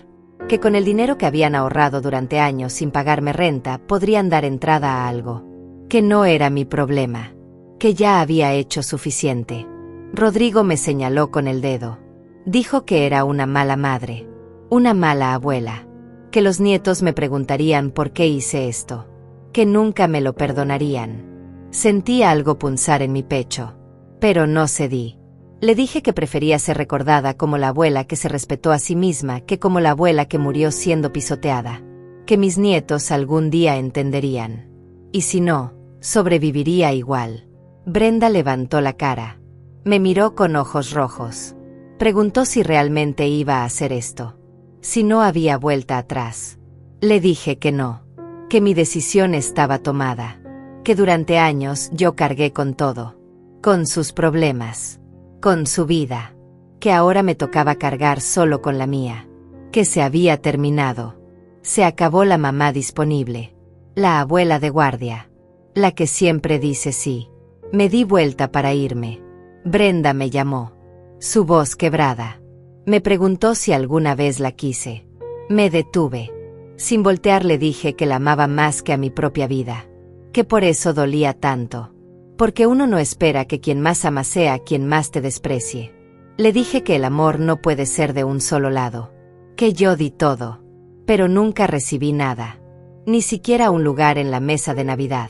Que con el dinero que habían ahorrado durante años sin pagarme renta podrían dar entrada a algo. Que no era mi problema. Que ya había hecho suficiente. Rodrigo me señaló con el dedo. Dijo que era una mala madre. Una mala abuela. Que los nietos me preguntarían por qué hice esto. Que nunca me lo perdonarían. Sentí algo punzar en mi pecho. Pero no cedí. Le dije que prefería ser recordada como la abuela que se respetó a sí misma que como la abuela que murió siendo pisoteada. Que mis nietos algún día entenderían. Y si no, sobreviviría igual. Brenda levantó la cara. Me miró con ojos rojos. Preguntó si realmente iba a hacer esto. Si no había vuelta atrás. Le dije que no. Que mi decisión estaba tomada. Que durante años yo cargué con todo. Con sus problemas. Con su vida. Que ahora me tocaba cargar solo con la mía. Que se había terminado. Se acabó la mamá disponible. La abuela de guardia. La que siempre dice sí. Me di vuelta para irme. Brenda me llamó. Su voz quebrada. Me preguntó si alguna vez la quise. Me detuve. Sin voltear le dije que la amaba más que a mi propia vida. Que por eso dolía tanto. Porque uno no espera que quien más ama sea quien más te desprecie. Le dije que el amor no puede ser de un solo lado. Que yo di todo. Pero nunca recibí nada. Ni siquiera un lugar en la mesa de Navidad.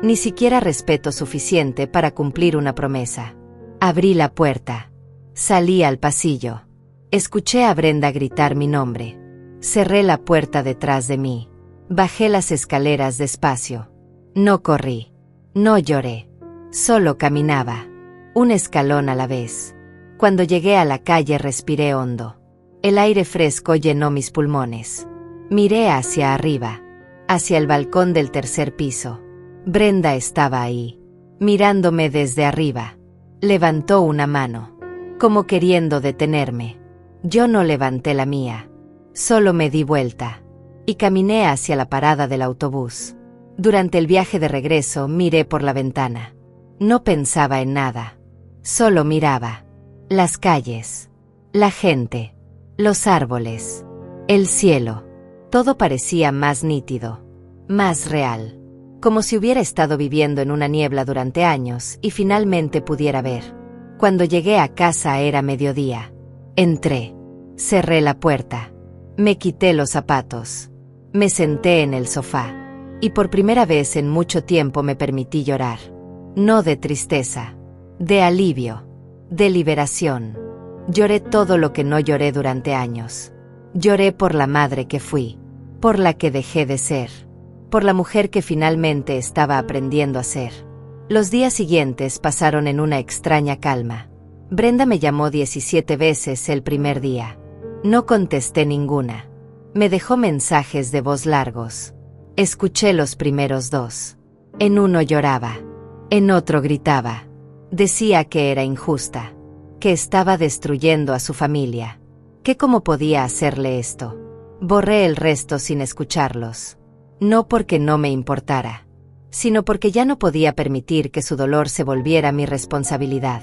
Ni siquiera respeto suficiente para cumplir una promesa. Abrí la puerta. Salí al pasillo. Escuché a Brenda gritar mi nombre. Cerré la puerta detrás de mí. Bajé las escaleras despacio. No corrí. No lloré. Solo caminaba. Un escalón a la vez. Cuando llegué a la calle respiré hondo. El aire fresco llenó mis pulmones. Miré hacia arriba. Hacia el balcón del tercer piso. Brenda estaba ahí. Mirándome desde arriba. Levantó una mano. Como queriendo detenerme. Yo no levanté la mía. Solo me di vuelta. Y caminé hacia la parada del autobús. Durante el viaje de regreso miré por la ventana. No pensaba en nada. Solo miraba. Las calles. La gente. Los árboles. El cielo. Todo parecía más nítido. más real. Como si hubiera estado viviendo en una niebla durante años y finalmente pudiera ver. Cuando llegué a casa era mediodía. Entré. Cerré la puerta. Me quité los zapatos. Me senté en el sofá. Y por primera vez en mucho tiempo me permití llorar. No de tristeza. De alivio. De liberación. Lloré todo lo que no lloré durante años. Lloré por la madre que fui. Por la que dejé de ser. Por la mujer que finalmente estaba aprendiendo a ser. Los días siguientes pasaron en una extraña calma. Brenda me llamó 17 veces el primer día. No contesté ninguna. Me dejó mensajes de voz largos. Escuché los primeros 2. En uno lloraba. En otro gritaba. Decía que era injusta. Que estaba destruyendo a su familia. Que cómo podía hacerle esto. Borré el resto sin escucharlos. No porque no me importara, sino porque ya no podía permitir que su dolor se volviera mi responsabilidad.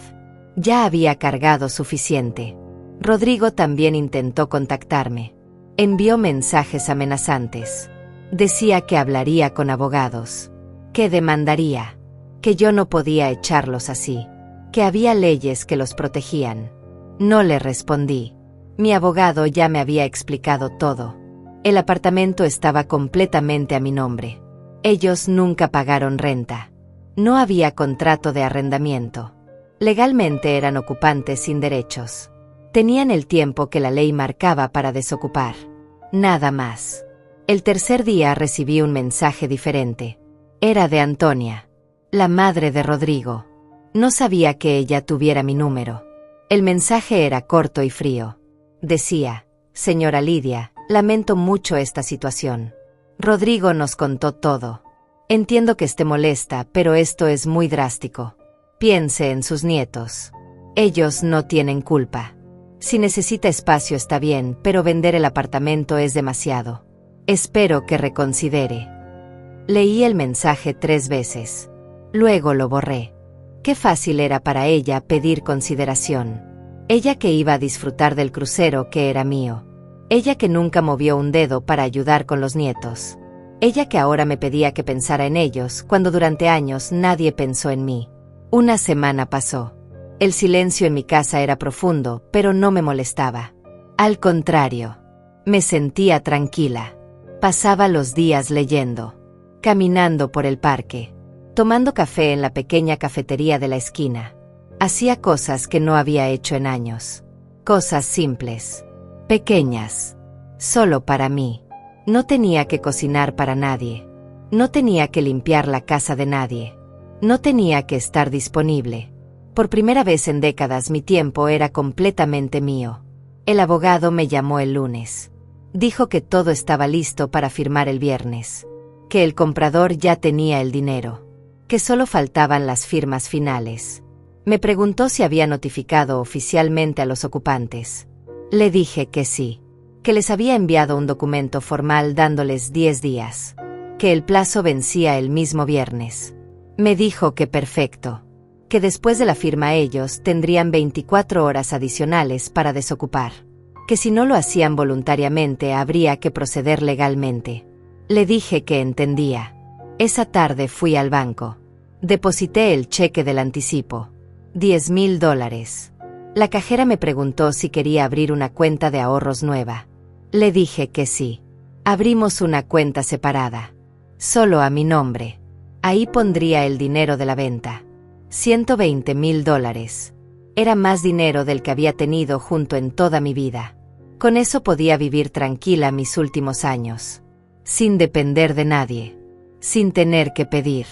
Ya había cargado suficiente. Rodrigo también intentó contactarme. Envió mensajes amenazantes. Decía que hablaría con abogados. Que demandaría. Que yo no podía echarlos así. Que había leyes que los protegían. No le respondí. Mi abogado ya me había explicado todo. El apartamento estaba completamente a mi nombre. Ellos nunca pagaron renta. No había contrato de arrendamiento. Legalmente eran ocupantes sin derechos. Tenían el tiempo que la ley marcaba para desocupar. Nada más. El tercer día recibí un mensaje diferente. Era de Antonia, la madre de Rodrigo. No sabía que ella tuviera mi número. El mensaje era corto y frío. Decía: señora Lidia, lamento mucho esta situación. Rodrigo nos contó todo. Entiendo que esté molesta, pero esto es muy drástico. Piense en sus nietos. Ellos no tienen culpa. Si necesita espacio está bien, pero vender el apartamento es demasiado. Espero que reconsidere. Leí el mensaje 3 veces. Luego lo borré. Qué fácil era para ella pedir consideración. Ella que iba a disfrutar del crucero que era mío. Ella que nunca movió un dedo para ayudar con los nietos. Ella que ahora me pedía que pensara en ellos cuando durante años nadie pensó en mí. Una semana pasó. El silencio en mi casa era profundo, pero no me molestaba. Al contrario, me sentía tranquila. Pasaba los días leyendo, caminando por el parque, tomando café en la pequeña cafetería de la esquina. Hacía cosas que no había hecho en años. Cosas simples, pequeñas, solo para mí. No tenía que cocinar para nadie. No tenía que limpiar la casa de nadie. No tenía que estar disponible. Por primera vez en décadas mi tiempo era completamente mío. El abogado me llamó el lunes. Dijo que todo estaba listo para firmar el viernes. Que el comprador ya tenía el dinero. Que solo faltaban las firmas finales. Me preguntó si había notificado oficialmente a los ocupantes. Le dije que sí. Que les había enviado un documento formal dándoles 10 días. Que el plazo vencía el mismo viernes. Me dijo que perfecto. Que después de la firma ellos tendrían 24 horas adicionales para desocupar. Que si no lo hacían voluntariamente habría que proceder legalmente. Le dije que entendía. Esa tarde fui al banco. Deposité el cheque del anticipo. $10,000. La cajera me preguntó si quería abrir una cuenta de ahorros nueva. Le dije que sí. Abrimos una cuenta separada. Solo a mi nombre. Ahí pondría el dinero de la venta. $120,000. Era más dinero del que había tenido junto en toda mi vida. Con eso podía vivir tranquila mis últimos años. Sin depender de nadie. Sin tener que pedir.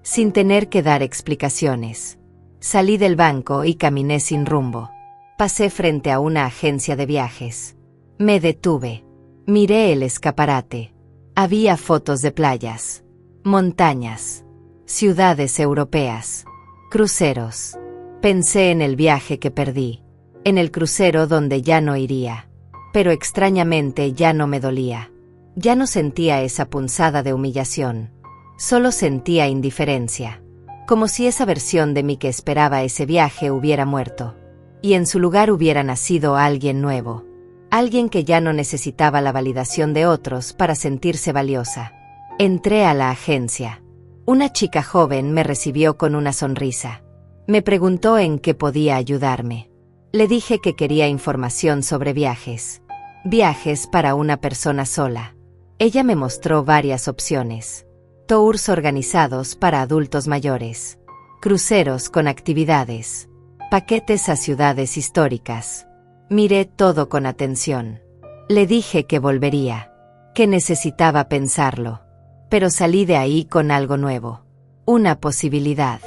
Sin tener que dar explicaciones. Salí del banco y caminé sin rumbo. Pasé frente a una agencia de viajes. Me detuve. Miré el escaparate. Había fotos de playas, montañas, ciudades europeas, cruceros. Pensé en el viaje que perdí, en el crucero donde ya no iría. Pero extrañamente ya no me dolía. Ya no sentía esa punzada de humillación. Solo sentía indiferencia. Como si esa versión de mí que esperaba ese viaje hubiera muerto. Y en su lugar hubiera nacido alguien nuevo. Alguien que ya no necesitaba la validación de otros para sentirse valiosa. Entré a la agencia. Una chica joven me recibió con una sonrisa. Me preguntó en qué podía ayudarme. Le dije que quería información sobre viajes. Viajes para una persona sola. Ella me mostró varias opciones. Tours organizados para adultos mayores. Cruceros con actividades. Paquetes a ciudades históricas. Miré todo con atención. Le dije que volvería. Que necesitaba pensarlo. Pero salí de ahí con algo nuevo. Una posibilidad.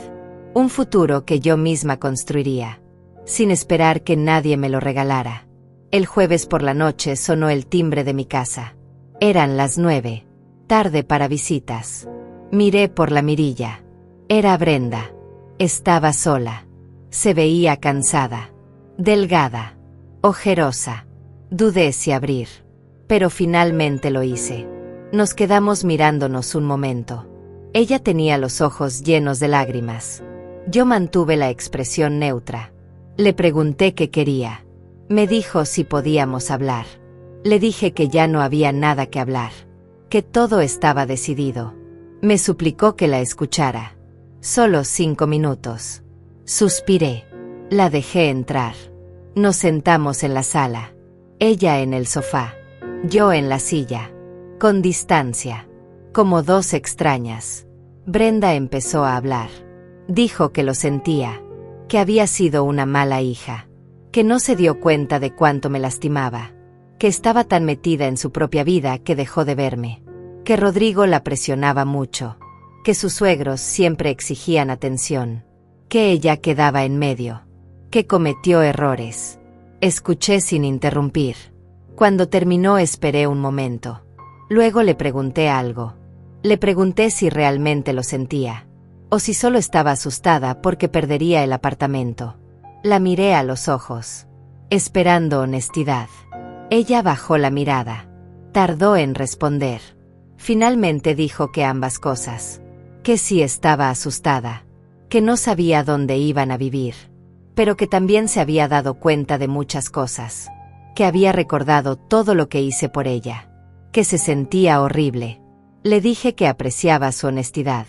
Un futuro que yo misma construiría. Sin esperar que nadie me lo regalara. El jueves por la noche sonó el timbre de mi casa. Eran las 9. Tarde para visitas. Miré por la mirilla. Era Brenda. Estaba sola. Se veía cansada. Delgada. Ojerosa. Dudé si abrir. Pero finalmente lo hice. Nos quedamos mirándonos un momento. Ella tenía los ojos llenos de lágrimas. Yo mantuve la expresión neutra. Le pregunté qué quería. Me dijo si podíamos hablar. Le dije que ya no había nada que hablar. Que todo estaba decidido. Me suplicó que la escuchara. Solo 5 minutos. Suspiré. La dejé entrar. Nos sentamos en la sala. Ella en el sofá. Yo en la silla. Con distancia. Como dos extrañas. Brenda empezó a hablar. Dijo que lo sentía. Que había sido una mala hija. Que no se dio cuenta de cuánto me lastimaba. Que estaba tan metida en su propia vida que dejó de verme. Que Rodrigo la presionaba mucho. Que sus suegros siempre exigían atención. Que ella quedaba en medio. Que cometió errores. Escuché sin interrumpir. Cuando terminó esperé un momento. Luego le pregunté algo. Le pregunté si realmente lo sentía. O si solo estaba asustada porque perdería el apartamento. La miré a los ojos. Esperando honestidad. Ella bajó la mirada. Tardó en responder. Finalmente dijo que ambas cosas. Que sí estaba asustada. Que no sabía dónde iban a vivir. Pero que también se había dado cuenta de muchas cosas. Que había recordado todo lo que hice por ella. Que se sentía horrible. Le dije que apreciaba su honestidad.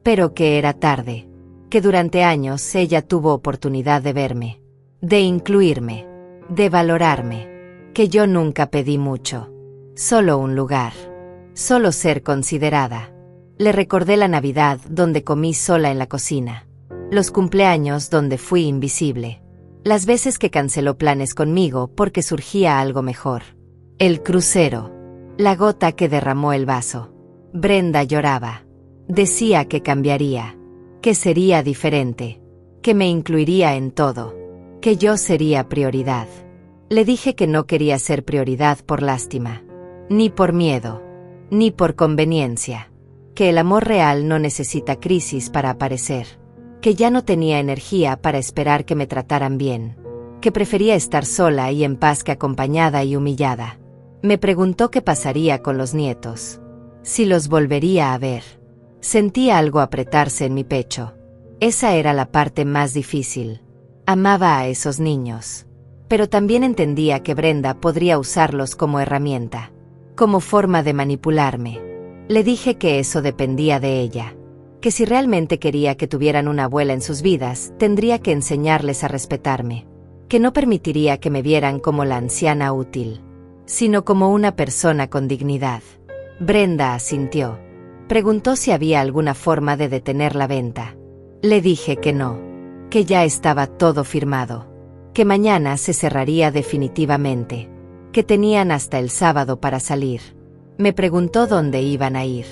Pero que era tarde. Que durante años ella tuvo oportunidad de verme. De incluirme. De valorarme. Que yo nunca pedí mucho. Solo un lugar. Solo ser considerada. Le recordé la Navidad donde comí sola en la cocina. Los cumpleaños donde fui invisible. Las veces que canceló planes conmigo porque surgía algo mejor. El crucero. La gota que derramó el vaso. Brenda lloraba. Decía que cambiaría. Que sería diferente. Que me incluiría en todo. Que yo sería prioridad. Le dije que no quería ser prioridad por lástima. Ni por miedo. Ni por conveniencia. Que el amor real no necesita crisis para aparecer. Que ya no tenía energía para esperar que me trataran bien. Que prefería estar sola y en paz que acompañada y humillada. Me preguntó qué pasaría con los nietos. Si los volvería a ver. Sentía algo apretarse en mi pecho. Esa era la parte más difícil. Amaba a esos niños. Pero también entendía que Brenda podría usarlos como herramienta. Como forma de manipularme. Le dije que eso dependía de ella. Que si realmente quería que tuvieran una abuela en sus vidas, tendría que enseñarles a respetarme. Que no permitiría que me vieran como la anciana útil. Sino como una persona con dignidad. Brenda asintió. Preguntó si había alguna forma de detener la venta. Le dije que no. Que ya estaba todo firmado. Que mañana se cerraría definitivamente. Que tenían hasta el sábado para salir. Me preguntó dónde iban a ir.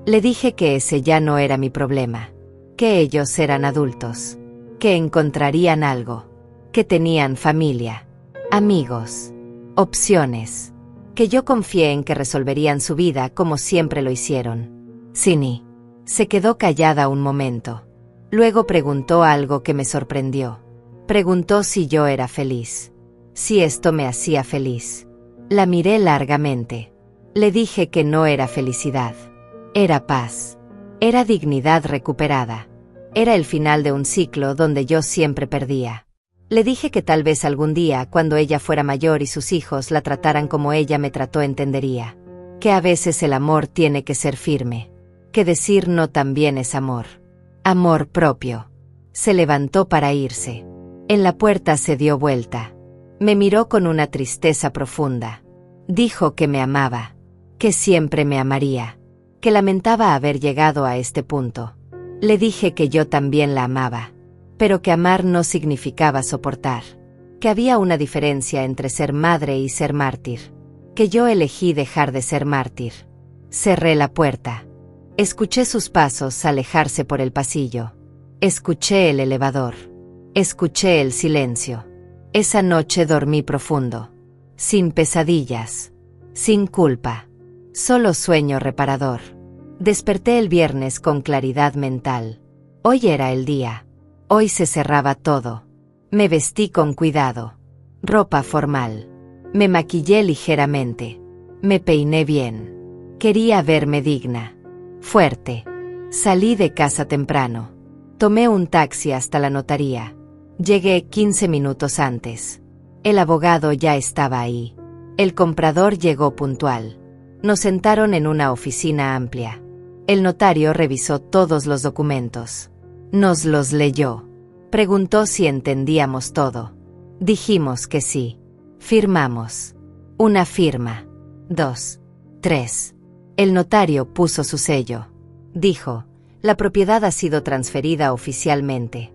Le dije que ese ya no era mi problema. Que ellos eran adultos. Que encontrarían algo. Que tenían familia. Amigos. Opciones. Que yo confié en que resolverían su vida como siempre lo hicieron. Sini. Se quedó callada un momento. Luego preguntó algo que me sorprendió. Preguntó si yo era feliz. Si esto me hacía feliz. La miré largamente. Le dije que no era felicidad. Era paz. Era dignidad recuperada. Era el final de un ciclo donde yo siempre perdía. Le dije que tal vez algún día, cuando ella fuera mayor y sus hijos la trataran como ella me trató, entendería. que a veces el amor tiene que ser firme, que decir no también es amor. Amor propio. Se levantó para irse. En la puerta se dio vuelta. Me miró con una tristeza profunda. Dijo que me amaba, que siempre me amaría, que lamentaba haber llegado a este punto. Le dije que yo también la amaba, pero que amar no significaba soportar, que había una diferencia entre ser madre y ser mártir, que yo elegí dejar de ser mártir. Cerré la puerta. Escuché sus pasos alejarse por el pasillo. Escuché el elevador. Escuché el silencio. Esa noche dormí profundo, sin pesadillas, sin culpa, solo sueño reparador. Desperté el viernes con claridad mental. Hoy era el día. Hoy se cerraba todo. Me vestí con cuidado. Ropa formal. Me maquillé ligeramente. Me peiné bien. Quería verme digna. Fuerte. Salí de casa temprano. Tomé un taxi hasta la notaría. Llegué 15 minutos antes. El abogado ya estaba ahí. El comprador llegó puntual. Nos sentaron en una oficina amplia. El notario revisó todos los documentos. Nos los leyó. Preguntó si entendíamos todo. Dijimos que sí. Firmamos. Una firma. 2. 3. El notario puso su sello. Dijo: la propiedad ha sido transferida oficialmente.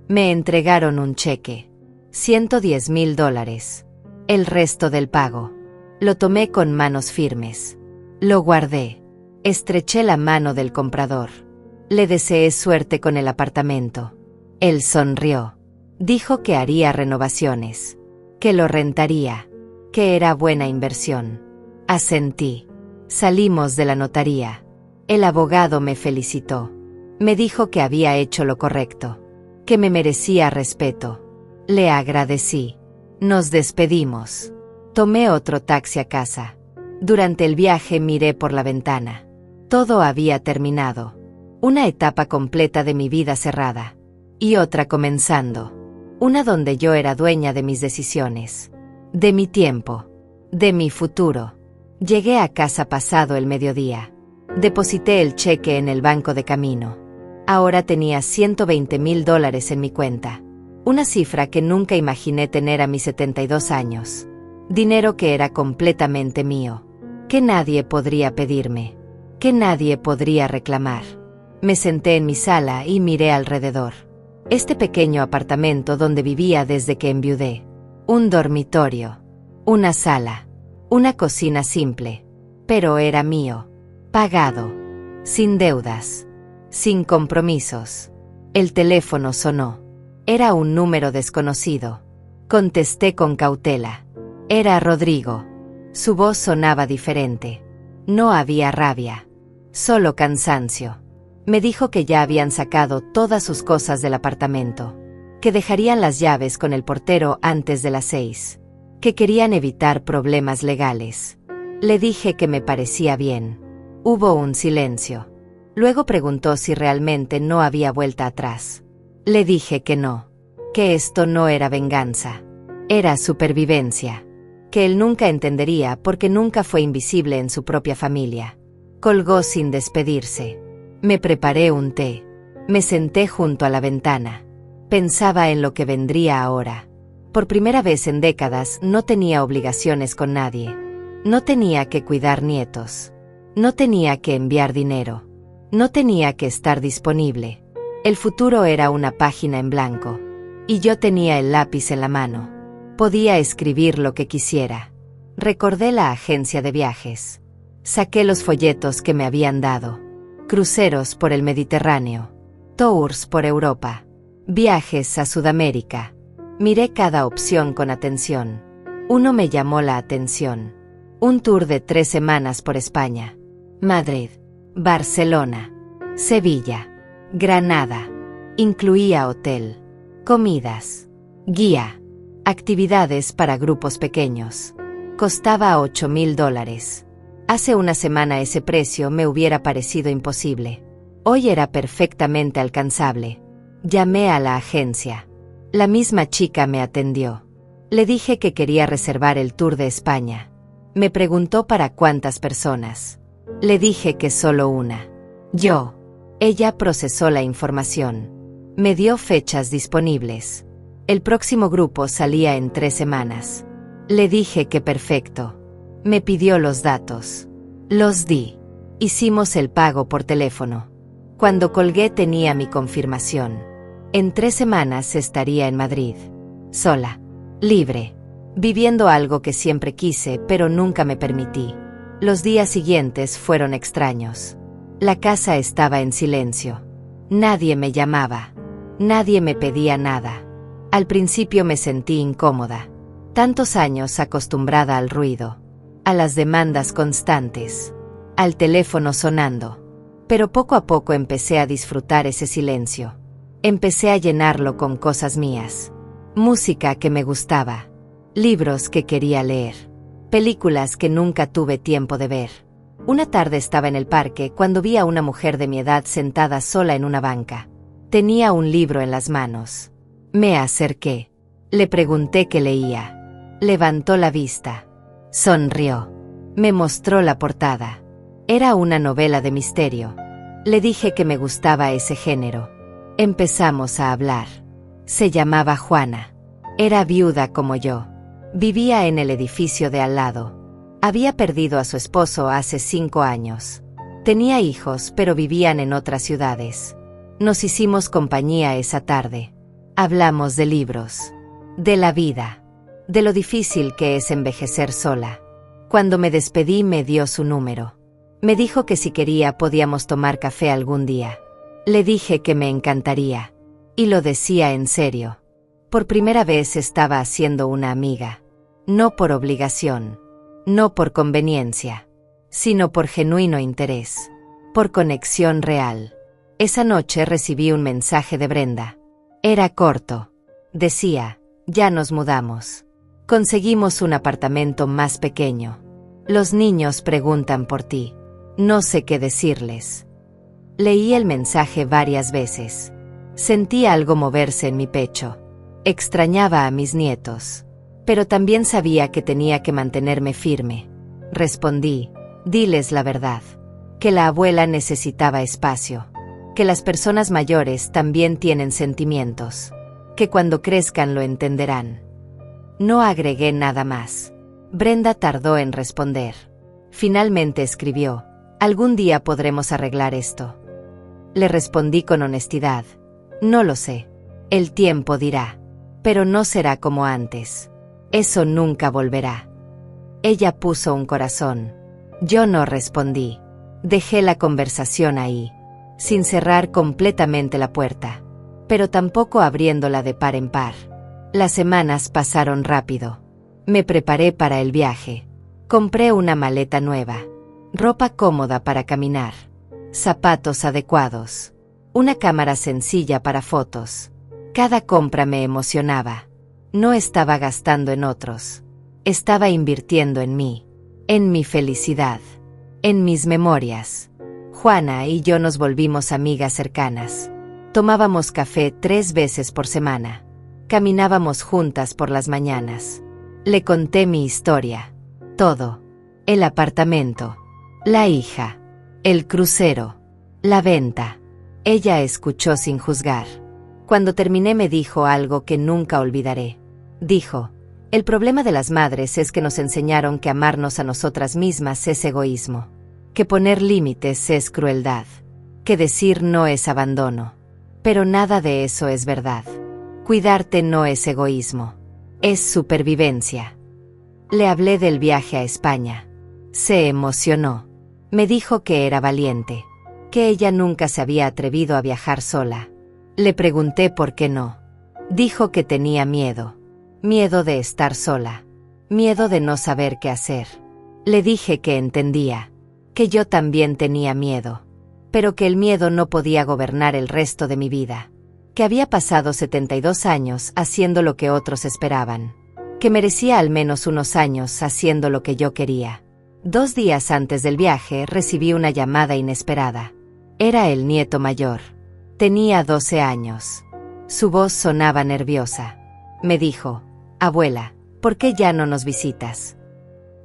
Me entregaron un cheque. $110,000. El resto del pago. Lo tomé con manos firmes. Lo guardé. Estreché la mano del comprador. Le deseé suerte con el apartamento. Él sonrió. Dijo que haría renovaciones, que lo rentaría, que era buena inversión. Asentí. Salimos de la notaría. El abogado me felicitó. Me dijo que había hecho lo correcto, que me merecía respeto. Le agradecí. Nos despedimos. Tomé otro taxi a casa. Durante el viaje miré por la ventana. Todo había terminado. Una etapa completa de mi vida cerrada. Y otra comenzando. Una donde yo era dueña de mis decisiones. De mi tiempo. De mi futuro. Llegué a casa pasado el mediodía. Deposité el cheque en el banco de camino. Ahora tenía $120,000 en mi cuenta. Una cifra que nunca imaginé tener a mis 72 años. Dinero que era completamente mío. Que nadie podría pedirme. Que nadie podría reclamar. Me senté en mi sala y miré alrededor. Este pequeño apartamento donde vivía desde que enviudé. Un dormitorio. Una sala. Una cocina simple. Pero era mío. Pagado. Sin deudas. Sin compromisos. El teléfono sonó. Era un número desconocido. Contesté con cautela. Era Rodrigo. Su voz sonaba diferente. No había rabia. Solo cansancio. Me dijo que ya habían sacado todas sus cosas del apartamento. Que dejarían las llaves con el portero antes de las 6. Que querían evitar problemas legales. Le dije que me parecía bien. Hubo un silencio. Luego preguntó si realmente no había vuelta atrás. Le dije que no. Que esto no era venganza. Era supervivencia. Que él nunca entendería porque nunca fue invisible en su propia familia. Colgó sin despedirse. Me preparé un té. Me senté junto a la ventana. Pensaba en lo que vendría ahora. Por primera vez en décadas no tenía obligaciones con nadie. No tenía que cuidar nietos. No tenía que enviar dinero. No tenía que estar disponible. El futuro era una página en blanco. Y yo tenía el lápiz en la mano. Podía escribir lo que quisiera. Recordé la agencia de viajes. Saqué los folletos que me habían dado. Cruceros por el Mediterráneo. Tours por Europa. Viajes a Sudamérica. Miré cada opción con atención. Uno me llamó la atención. Un tour de 3 semanas por España. Madrid. Barcelona. Sevilla. Granada. Incluía hotel. Comidas. Guía. Actividades para grupos pequeños. Costaba $8,000. Hace una semana ese precio me hubiera parecido imposible. Hoy era perfectamente alcanzable. Llamé a la agencia. La misma chica me atendió. Le dije que quería reservar el tour de España. Me preguntó para cuántas personas. Le dije que solo una. Yo. Ella procesó la información. Me dio fechas disponibles. El próximo grupo salía en 3 semanas. Le dije que perfecto. Me pidió los datos. Los di. Hicimos el pago por teléfono. Cuando colgué tenía mi confirmación. En 3 semanas estaría en Madrid. Sola. Libre. Viviendo algo que siempre quise, pero nunca me permití. Los días siguientes fueron extraños. La casa estaba en silencio. Nadie me llamaba. Nadie me pedía nada. Al principio me sentí incómoda. Tantos años acostumbrada al ruido, a las demandas constantes, al teléfono sonando. Pero poco a poco empecé a disfrutar ese silencio. Empecé a llenarlo con cosas mías. Música que me gustaba. Libros que quería leer. Películas que nunca tuve tiempo de ver. Una tarde estaba en el parque cuando vi a una mujer de mi edad sentada sola en una banca. Tenía un libro en las manos. Me acerqué. Le pregunté qué leía. Levantó la vista. Sonrió. Me mostró la portada. Era una novela de misterio. Le dije que me gustaba ese género. Empezamos a hablar. Se llamaba Juana. Era viuda como yo. Vivía en el edificio de al lado. Había perdido a su esposo hace 5 años. Tenía hijos, pero vivían en otras ciudades. Nos hicimos compañía esa tarde. Hablamos de libros, de la vida, de lo difícil que es envejecer sola. Cuando me despedí me dio su número. Me dijo que si quería podíamos tomar café algún día. Le dije que me encantaría. Y lo decía en serio. Por primera vez estaba haciendo una amiga. No por obligación. No por conveniencia. Sino por genuino interés. Por conexión real. Esa noche recibí un mensaje de Brenda. Era corto. Decía, ya nos mudamos. Conseguimos un apartamento más pequeño. Los niños preguntan por ti. No sé qué decirles. Leí el mensaje varias veces. Sentí algo moverse en mi pecho. Extrañaba a mis nietos. Pero también sabía que tenía que mantenerme firme. Respondí, diles la verdad. Que la abuela necesitaba espacio. Que las personas mayores también tienen sentimientos. Que cuando crezcan lo entenderán. No agregué nada más. Brenda tardó en responder. Finalmente escribió, algún día podremos arreglar esto. Le respondí con honestidad, no lo sé. El tiempo dirá. Pero no será como antes. Eso nunca volverá. Ella puso un corazón. Yo no respondí. Dejé la conversación ahí, sin cerrar completamente la puerta, pero tampoco abriéndola de par en par. Las semanas pasaron rápido. Me preparé para el viaje. Compré una maleta nueva, ropa cómoda para caminar, zapatos adecuados, una cámara sencilla para fotos. Cada compra me emocionaba. No estaba gastando en otros. Estaba invirtiendo en mí, en mi felicidad, en mis memorias. Juana y yo nos volvimos amigas cercanas. Tomábamos café 3 veces por semana. Caminábamos juntas por las mañanas. Le conté mi historia. Todo. El apartamento. La hija. El crucero. La venta. Ella escuchó sin juzgar. Cuando terminé me dijo algo que nunca olvidaré. Dijo, el problema de las madres es que nos enseñaron que amarnos a nosotras mismas es egoísmo. Que poner límites es crueldad. Que decir no es abandono. Pero nada de eso es verdad. Cuidarte no es egoísmo. Es supervivencia. Le hablé del viaje a España. Se emocionó. Me dijo que era valiente. Que ella nunca se había atrevido a viajar sola. Le pregunté por qué no. Dijo que tenía miedo. Miedo de estar sola. Miedo de no saber qué hacer. Le dije que entendía. Que yo también tenía miedo. Pero que el miedo no podía gobernar el resto de mi vida. Que había pasado 72 años haciendo lo que otros esperaban. Que merecía al menos unos años haciendo lo que yo quería. 2 días antes del viaje recibí una llamada inesperada. Era el nieto mayor. Tenía 12 años. Su voz sonaba nerviosa. Me dijo, abuela, ¿por qué ya no nos visitas?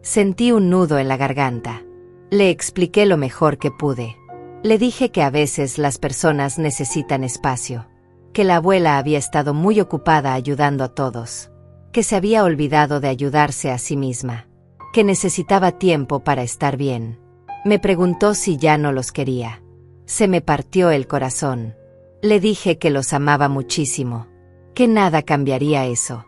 Sentí un nudo en la garganta. Le expliqué lo mejor que pude. Le dije que a veces las personas necesitan espacio, que la abuela había estado muy ocupada ayudando a todos, que se había olvidado de ayudarse a sí misma, que necesitaba tiempo para estar bien. Me preguntó si ya no los quería. Se me partió el corazón. Le dije que los amaba muchísimo, que nada cambiaría eso,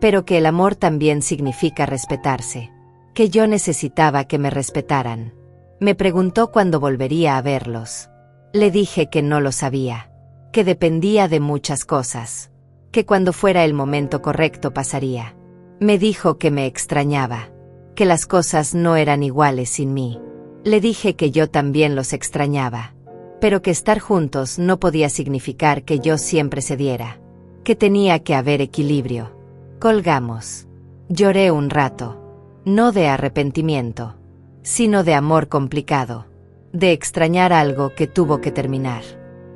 pero que el amor también significa respetarse, que yo necesitaba que me respetaran. Me preguntó cuándo volvería a verlos. Le dije que no lo sabía, que dependía de muchas cosas, que cuando fuera el momento correcto pasaría. Me dijo que me extrañaba, que las cosas no eran iguales sin mí. Le dije que yo también los extrañaba, pero que estar juntos no podía significar que yo siempre cediera, que tenía que haber equilibrio. Colgamos. Lloré un rato, no de arrepentimiento, sino de amor complicado, de extrañar algo que tuvo que terminar,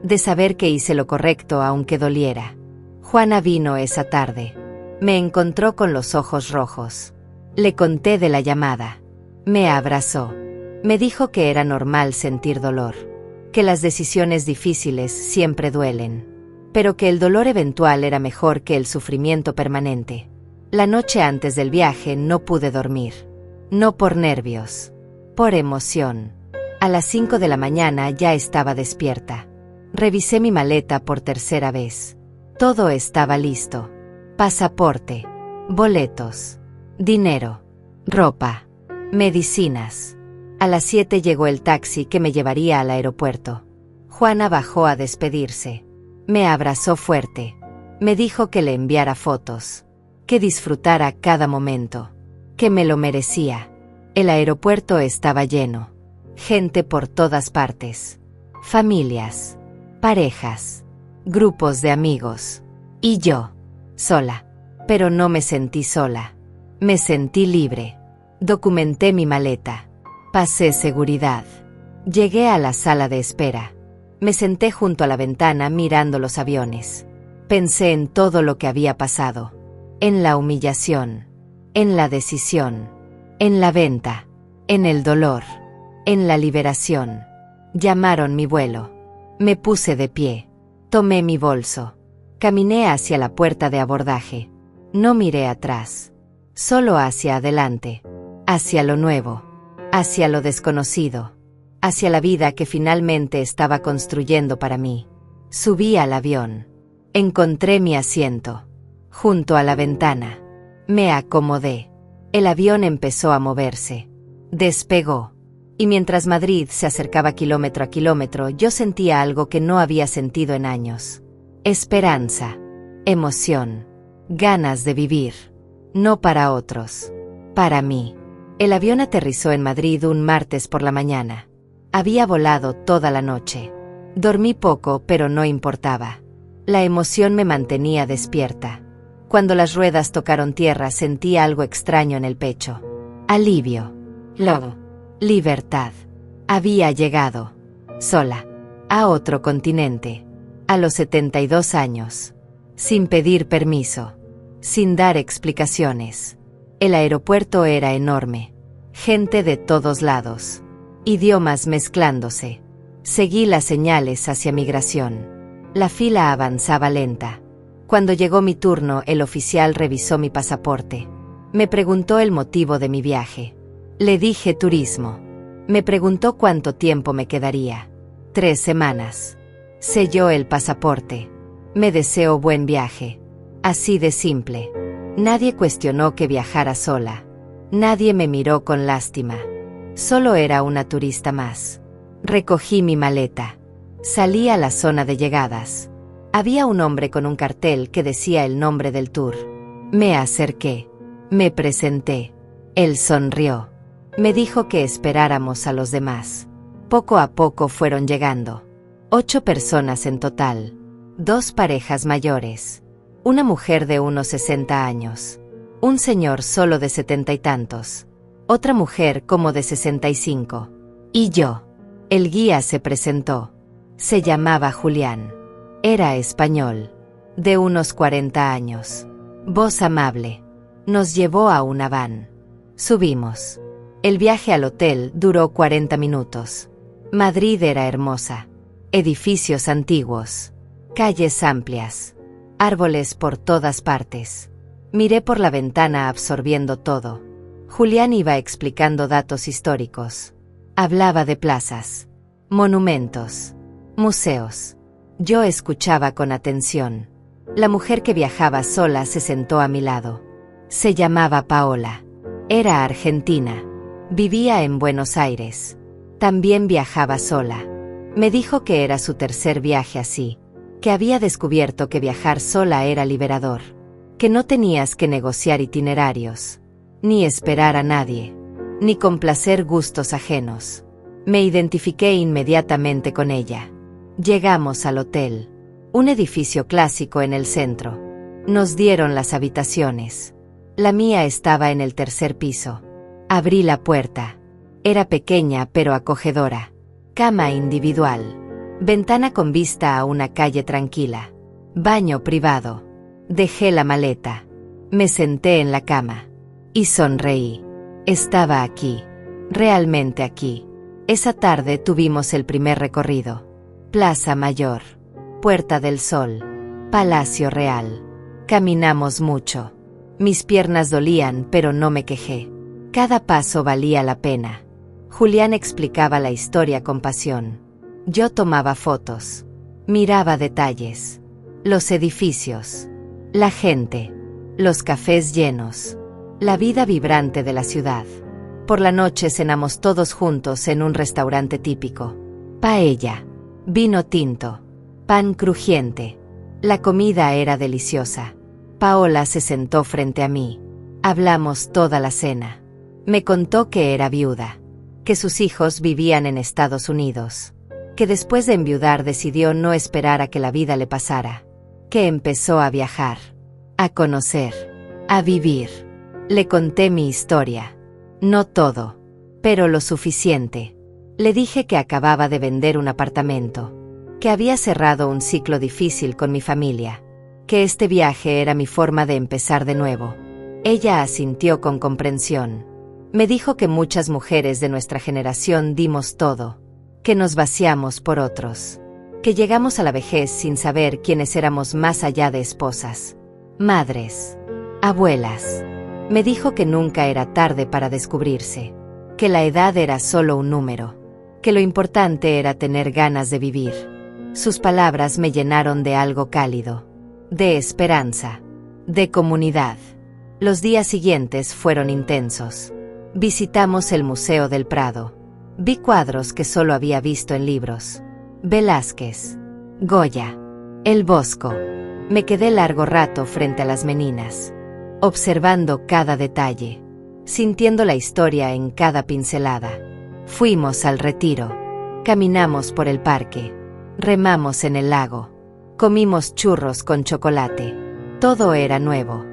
de saber que hice lo correcto aunque doliera. Juana vino esa tarde. Me encontró con los ojos rojos. Le conté de la llamada. Me abrazó. Me dijo que era normal sentir dolor, que las decisiones difíciles siempre duelen, pero que el dolor eventual era mejor que el sufrimiento permanente. La noche antes del viaje no pude dormir. No por nervios, por emoción. A las 5 de la mañana ya estaba despierta. Revisé mi maleta por tercera vez. Todo estaba listo. Pasaporte, boletos, dinero, ropa, medicinas. A las 7 llegó el taxi que me llevaría al aeropuerto. Juana bajó a despedirse. Me abrazó fuerte. Me dijo que le enviara fotos, que disfrutara cada momento, que me lo merecía. El aeropuerto estaba lleno. Gente por todas partes. Familias, parejas, grupos de amigos. Y yo, sola. Pero no me sentí sola. Me sentí libre. Documenté mi maleta. Pasé seguridad. Llegué a la sala de espera. Me senté junto a la ventana mirando los aviones. Pensé en todo lo que había pasado. En la humillación. En la decisión. En la venta. En el dolor. En la liberación. Llamaron mi vuelo. Me puse de pie. Tomé mi bolso. Caminé hacia la puerta de abordaje. No miré atrás. Solo hacia adelante. Hacia lo nuevo. Hacia lo desconocido. Hacia la vida que finalmente estaba construyendo para mí. Subí al avión. Encontré mi asiento. Junto a la ventana. Me acomodé. El avión empezó a moverse. Despegó. Y mientras Madrid se acercaba kilómetro a kilómetro, yo sentía algo que no había sentido en años. Esperanza. Emoción. Ganas de vivir. No para otros. Para mí. El avión aterrizó en Madrid un martes por la mañana. Había volado toda la noche. Dormí poco, pero no importaba. La emoción me mantenía despierta. Cuando las ruedas tocaron tierra sentí algo extraño en el pecho. Alivio. Lobo. Libertad. Había llegado. Sola. A otro continente. A los 72 años. Sin pedir permiso. Sin dar explicaciones. El aeropuerto era enorme. Gente de todos lados. Idiomas mezclándose. Seguí las señales hacia migración. La fila avanzaba lenta. Cuando llegó mi turno, el oficial revisó mi pasaporte. Me preguntó el motivo de mi viaje. Le dije turismo. Me preguntó cuánto tiempo me quedaría. 3 semanas. Selló el pasaporte. Me deseó buen viaje. Así de simple. Nadie cuestionó que viajara sola. Nadie me miró con lástima. Solo era una turista más. Recogí mi maleta. Salí a la zona de llegadas. Había un hombre con un cartel que decía el nombre del tour. Me acerqué. Me presenté. Él sonrió. Me dijo que esperáramos a los demás. Poco a poco fueron llegando. 8 personas en total. 2 parejas mayores. Una mujer de unos 60 años. Un señor solo de 70 y tantos. Otra mujer como de 65. Y yo. El guía se presentó. Se llamaba Julián. Era español. De unos 40 años. Voz amable. Nos llevó a una van. Subimos. El viaje al hotel duró 40 minutos. Madrid era hermosa. Edificios antiguos. Calles amplias. Árboles por todas partes. Miré por la ventana absorbiendo todo. Julián iba explicando datos históricos. Hablaba de plazas, monumentos, museos. Yo escuchaba con atención. La mujer que viajaba sola se sentó a mi lado. Se llamaba Paola. Era argentina. Vivía en Buenos Aires. También viajaba sola. Me dijo que era su tercer viaje así, que había descubierto que viajar sola era liberador, que no tenías que negociar itinerarios, ni esperar a nadie, ni complacer gustos ajenos. Me identifiqué inmediatamente con ella. Llegamos al hotel, un edificio clásico en el centro. Nos dieron las habitaciones. La mía estaba en el tercer piso. Abrí la puerta. Era pequeña pero acogedora. Cama individual. Ventana con vista a una calle tranquila. Baño privado. Dejé la maleta. Me senté en la cama. Y sonreí. Estaba aquí. Realmente aquí. Esa tarde tuvimos el primer recorrido. Plaza Mayor. Puerta del Sol. Palacio Real. Caminamos mucho. Mis piernas dolían pero no me quejé. Cada paso valía la pena. Julián explicaba la historia con pasión. Yo tomaba fotos. Miraba detalles. Los edificios. La gente. Los cafés llenos. La vida vibrante de la ciudad. Por la noche cenamos todos juntos en un restaurante típico. Paella. Vino tinto. Pan crujiente. La comida era deliciosa. Paola se sentó frente a mí. Hablamos toda la cena. Me contó que era viuda, que sus hijos vivían en Estados Unidos, que después de enviudar decidió no esperar a que la vida le pasara, que empezó a viajar, a conocer, a vivir. Le conté mi historia. No todo, pero lo suficiente. Le dije que acababa de vender un apartamento, que había cerrado un ciclo difícil con mi familia, que este viaje era mi forma de empezar de nuevo. Ella asintió con comprensión. Me dijo que muchas mujeres de nuestra generación dimos todo, que nos vaciamos por otros, que llegamos a la vejez sin saber quiénes éramos más allá de esposas, madres, abuelas. Me dijo que nunca era tarde para descubrirse, que la edad era solo un número, que lo importante era tener ganas de vivir. Sus palabras me llenaron de algo cálido, de esperanza, de comunidad. Los días siguientes fueron intensos. Visitamos el Museo del Prado. Vi cuadros que solo había visto en libros. Velázquez, Goya, El Bosco. Me quedé largo rato frente a las meninas, observando cada detalle, sintiendo la historia en cada pincelada. Fuimos al Retiro. Caminamos por el parque. Remamos en el lago. Comimos churros con chocolate. Todo era nuevo.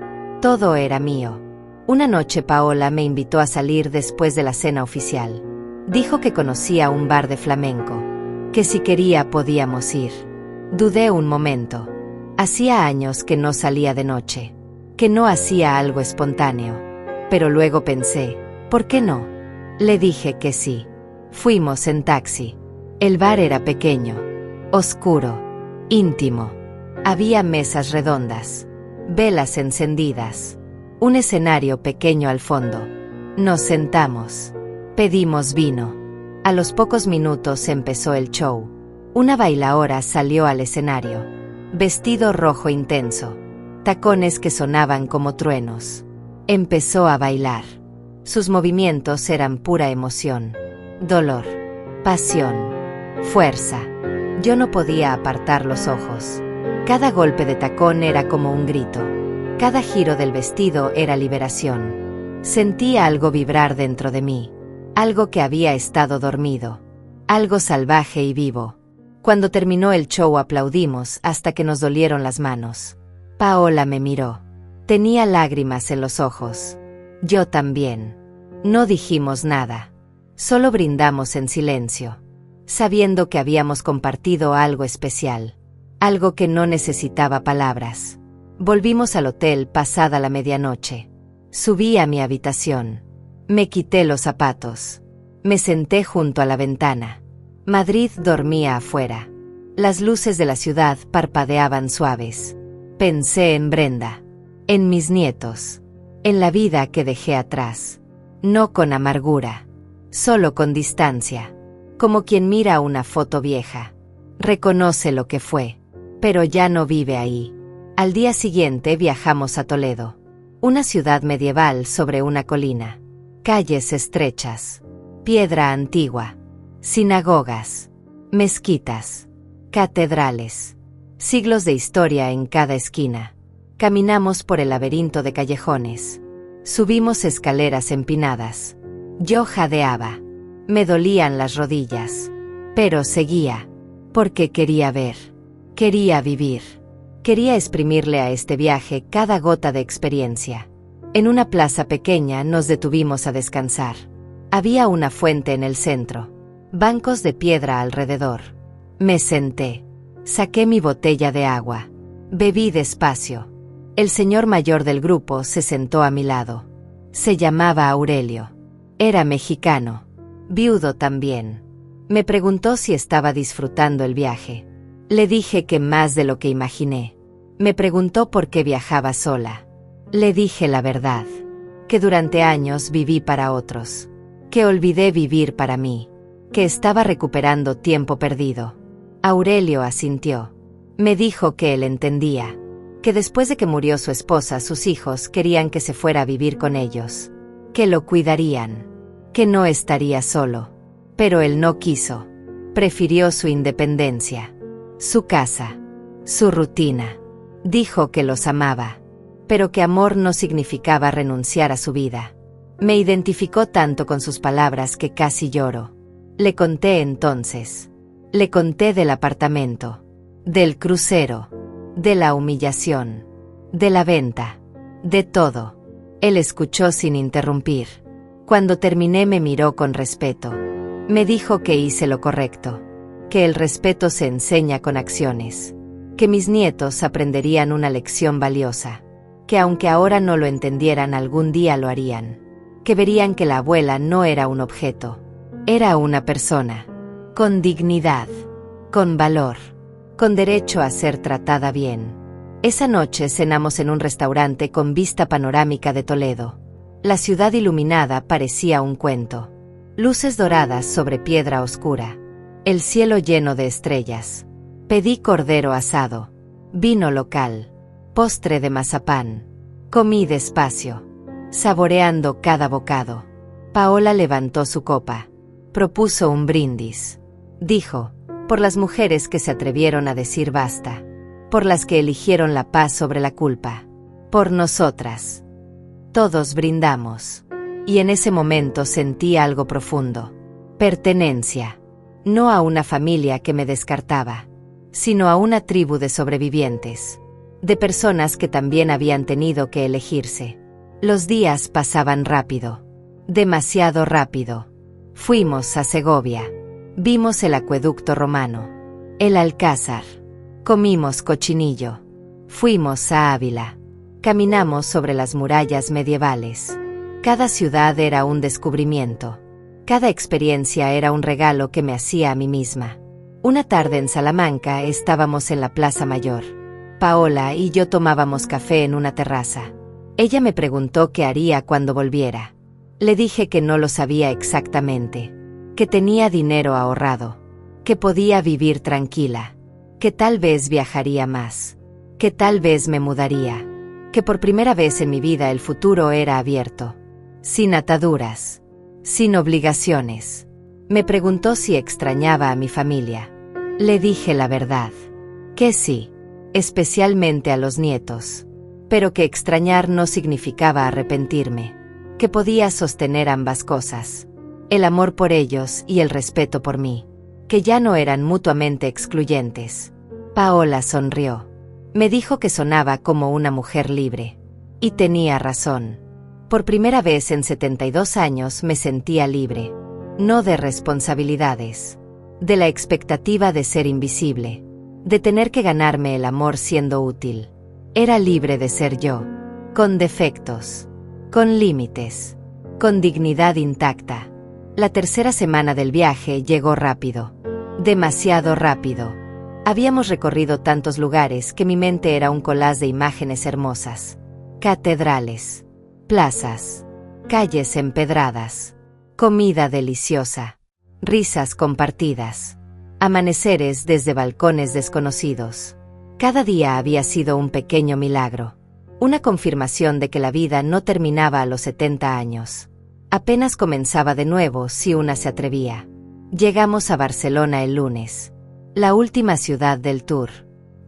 Todo era mío. Una noche Paola me invitó a salir después de la cena oficial. Dijo que conocía un bar de flamenco, que si quería podíamos ir. Dudé un momento. Hacía años que no salía de noche, que no hacía algo espontáneo. Pero luego pensé, ¿por qué no? Le dije que sí. Fuimos en taxi. El bar era pequeño, oscuro, íntimo. Había mesas redondas, velas encendidas. Un escenario pequeño al fondo. Nos sentamos. Pedimos vino. A los pocos minutos empezó el show. Una bailaora salió al escenario. Vestido rojo intenso. Tacones que sonaban como truenos. Empezó a bailar. Sus movimientos eran pura emoción. Dolor. Pasión. Fuerza. Yo no podía apartar los ojos. Cada golpe de tacón era como un grito. Cada giro del vestido era liberación. Sentía algo vibrar dentro de mí, algo que había estado dormido, algo salvaje y vivo. Cuando terminó el show aplaudimos hasta que nos dolieron las manos. Paola me miró. Tenía lágrimas en los ojos. Yo también. No dijimos nada. Solo brindamos en silencio, sabiendo que habíamos compartido algo especial, algo que no necesitaba palabras. Volvimos al hotel pasada la medianoche. Subí a mi habitación. Me quité los zapatos. Me senté junto a la ventana. Madrid dormía afuera. Las luces de la ciudad parpadeaban suaves. Pensé en Brenda, en mis nietos, en la vida que dejé atrás. No con amargura, solo con distancia, como quien mira una foto vieja. Reconoce lo que fue, pero ya no vive ahí. Al día siguiente viajamos a Toledo, una ciudad medieval sobre una colina. Calles estrechas, piedra antigua, sinagogas, mezquitas, catedrales, siglos de historia en cada esquina. Caminamos por el laberinto de callejones. Subimos escaleras empinadas. Yo jadeaba. Me dolían las rodillas. Pero seguía, porque quería ver. Quería vivir. Quería exprimirle a este viaje cada gota de experiencia. En una plaza pequeña nos detuvimos a descansar. Había una fuente en el centro. Bancos de piedra alrededor. Me senté. Saqué mi botella de agua. Bebí despacio. El señor mayor del grupo se sentó a mi lado. Se llamaba Aurelio. Era mexicano. Viudo también. Me preguntó si estaba disfrutando el viaje. Le dije que más de lo que imaginé. Me preguntó por qué viajaba sola. Le dije la verdad. Que durante años viví para otros. Que olvidé vivir para mí. Que estaba recuperando tiempo perdido. Aurelio asintió. Me dijo que él entendía. Que después de que murió su esposa, sus hijos querían que se fuera a vivir con ellos. Que lo cuidarían. Que no estaría solo. Pero él no quiso. Prefirió su independencia. Su casa. Su rutina. Dijo que los amaba. Pero que amor no significaba renunciar a su vida. Me identificó tanto con sus palabras que casi lloro. Le conté entonces. Le conté del apartamento. Del crucero. De la humillación. De la venta. De todo. Él escuchó sin interrumpir. Cuando terminé me miró con respeto. Me dijo que hice lo correcto. Que el respeto se enseña con acciones. Que mis nietos aprenderían una lección valiosa. Que aunque ahora no lo entendieran, algún día lo harían. Que verían que la abuela no era un objeto. Era una persona. Con dignidad. Con valor. Con derecho a ser tratada bien. Esa noche cenamos en un restaurante con vista panorámica de Toledo. La ciudad iluminada parecía un cuento. Luces doradas sobre piedra oscura. El cielo lleno de estrellas. Pedí cordero asado. Vino local. Postre de mazapán. Comí despacio. Saboreando cada bocado. Paola levantó su copa. Propuso un brindis. Dijo: por las mujeres que se atrevieron a decir basta. Por las que eligieron la paz sobre la culpa. Por nosotras. Todos brindamos. Y en ese momento sentí algo profundo. Pertenencia. No a una familia que me descartaba, sino a una tribu de sobrevivientes. De personas que también habían tenido que elegirse. Los días pasaban rápido. Demasiado rápido. Fuimos a Segovia. Vimos el acueducto romano. El Alcázar. Comimos cochinillo. Fuimos a Ávila. Caminamos sobre las murallas medievales. Cada ciudad era un descubrimiento. Cada experiencia era un regalo que me hacía a mí misma. Una tarde en Salamanca estábamos en la Plaza Mayor. Paola y yo tomábamos café en una terraza. Ella me preguntó qué haría cuando volviera. Le dije que no lo sabía exactamente. Que tenía dinero ahorrado. Que podía vivir tranquila. Que tal vez viajaría más. Que tal vez me mudaría. Que por primera vez en mi vida el futuro era abierto. Sin ataduras. Sin obligaciones. Me preguntó si extrañaba a mi familia. Le dije la verdad. Que sí. Especialmente a los nietos. Pero que extrañar no significaba arrepentirme. Que podía sostener ambas cosas. El amor por ellos y el respeto por mí. Que ya no eran mutuamente excluyentes. Paola sonrió. Me dijo que sonaba como una mujer libre. Y tenía razón. Por primera vez en 72 años me sentía libre. No de responsabilidades. De la expectativa de ser invisible. De tener que ganarme el amor siendo útil. Era libre de ser yo. Con defectos. Con límites. con dignidad intacta. La tercera semana del viaje llegó rápido. Demasiado rápido. Habíamos recorrido tantos lugares que mi mente era un collage de imágenes hermosas. Catedrales, plazas, calles empedradas, comida deliciosa, risas compartidas, amaneceres desde balcones desconocidos. Cada día había sido un pequeño milagro, una confirmación de que la vida no terminaba a los 70 años. Apenas comenzaba de nuevo si una se atrevía. Llegamos a Barcelona el lunes, la última ciudad del tour.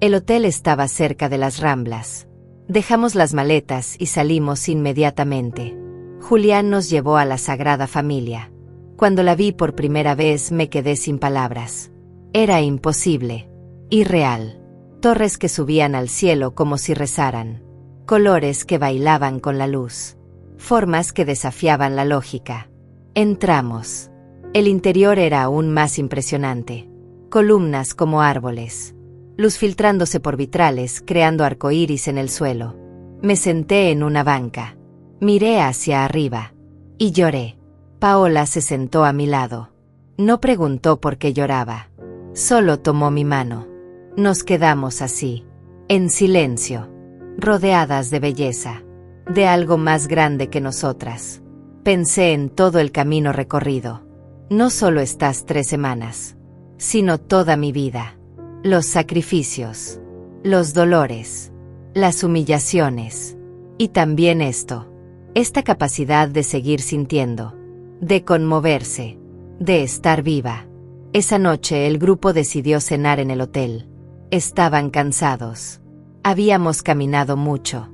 El hotel estaba cerca de las Ramblas. Dejamos las maletas y salimos inmediatamente. Julián nos llevó a la Sagrada Familia. Cuando la vi por primera vez me quedé sin palabras. Era imposible. Irreal. Torres que subían al cielo como si rezaran. Colores que bailaban con la luz. Formas que desafiaban la lógica. Entramos. El interior era aún más impresionante. Columnas como árboles. Luz filtrándose por vitrales, creando arcoíris en el suelo. Me senté en una banca. Miré hacia arriba. Y lloré. Paola se sentó a mi lado. No preguntó por qué lloraba. Solo tomó mi mano. Nos quedamos así. En silencio. Rodeadas de belleza. De algo más grande que nosotras. Pensé en todo el camino recorrido. No solo estas 3 semanas, sino toda mi vida. Los sacrificios, los dolores, las humillaciones. Y también esto, esta capacidad de seguir sintiendo, de conmoverse, de estar viva. Esa noche el grupo decidió cenar en el hotel. Estaban cansados. Habíamos caminado mucho,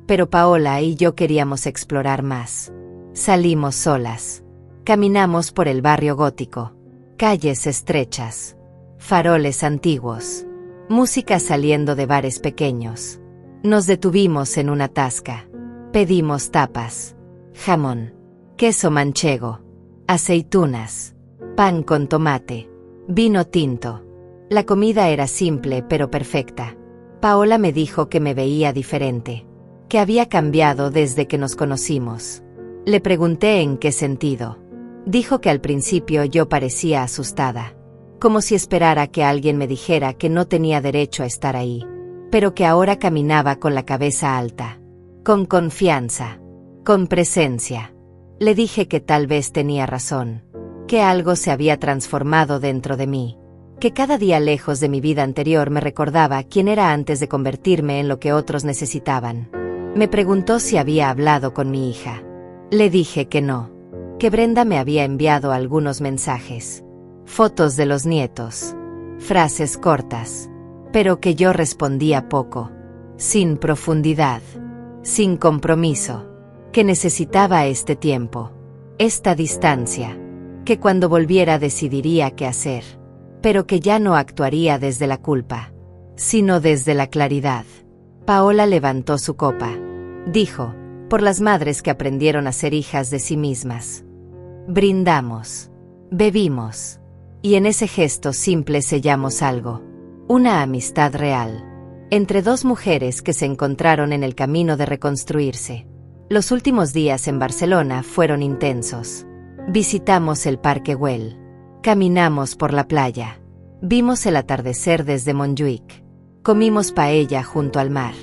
pero Paola y yo queríamos explorar más. Salimos solas. Caminamos por el barrio gótico. Calles estrechas. Faroles antiguos. Música saliendo de bares pequeños. Nos detuvimos en una tasca. Pedimos tapas. Jamón. Queso manchego. Aceitunas. Pan con tomate. Vino tinto. La comida era simple pero perfecta. Paola me dijo que me veía diferente. Que había cambiado desde que nos conocimos. Le pregunté en qué sentido. Dijo que al principio yo parecía asustada. Como si esperara que alguien me dijera que no tenía derecho a estar ahí. Pero que ahora caminaba con la cabeza alta. Con confianza. Con presencia. Le dije que tal vez tenía razón. Que algo se había transformado dentro de mí. Que cada día lejos de mi vida anterior me recordaba quién era antes de convertirme en lo que otros necesitaban. Me preguntó si había hablado con mi hija. Le dije que no. Que Brenda me había enviado algunos mensajes. Fotos de los nietos. Frases cortas. Pero que yo respondía poco. Sin profundidad. Sin compromiso. Que necesitaba este tiempo. Esta distancia. Que cuando volviera decidiría qué hacer. Pero que ya no actuaría desde la culpa. Sino desde la claridad. Paola levantó su copa. Dijo, por las madres que aprendieron a ser hijas de sí mismas. Brindamos. Bebimos. Y en ese gesto simple sellamos algo. Una amistad real. Entre 2 mujeres que se encontraron en el camino de reconstruirse. Los últimos días en Barcelona fueron intensos. Visitamos el Parque Güell. Caminamos por la playa. Vimos el atardecer desde Montjuïc. Comimos paella junto al mar.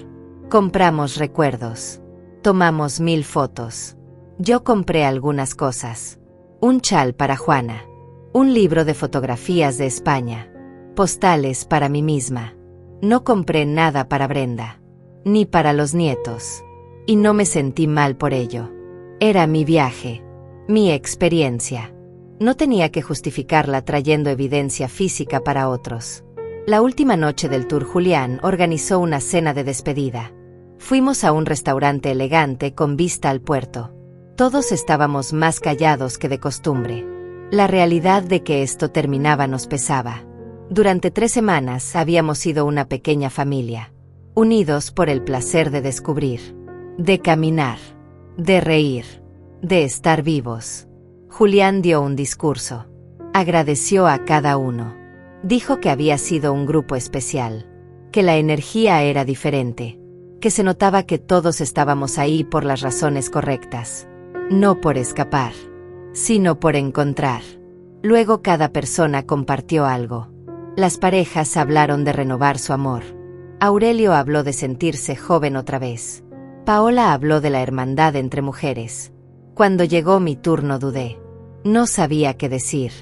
Compramos recuerdos. Tomamos 1000 fotos. Yo compré algunas cosas. Un chal para Juana. Un libro de fotografías de España. Postales para mí misma. No compré nada para Brenda. Ni para los nietos. Y no me sentí mal por ello. Era mi viaje. Mi experiencia. No tenía que justificarla trayendo evidencia física para otros. La última noche del tour Julián organizó una cena de despedida. Fuimos a un restaurante elegante con vista al puerto. Todos estábamos más callados que de costumbre. La realidad de que esto terminaba nos pesaba. Durante 3 semanas habíamos sido una pequeña familia. Unidos por el placer de descubrir. De caminar. De reír. De estar vivos. Julián dio un discurso. Agradeció a cada uno. Dijo que había sido un grupo especial. Que la energía era diferente. Que se notaba que todos estábamos ahí por las razones correctas. no por escapar, sino por encontrar. Luego cada persona compartió algo. Las parejas hablaron de renovar su amor. Aurelio habló de sentirse joven otra vez. Paola habló de la hermandad entre mujeres. Cuando llegó mi turno dudé. No sabía qué decir.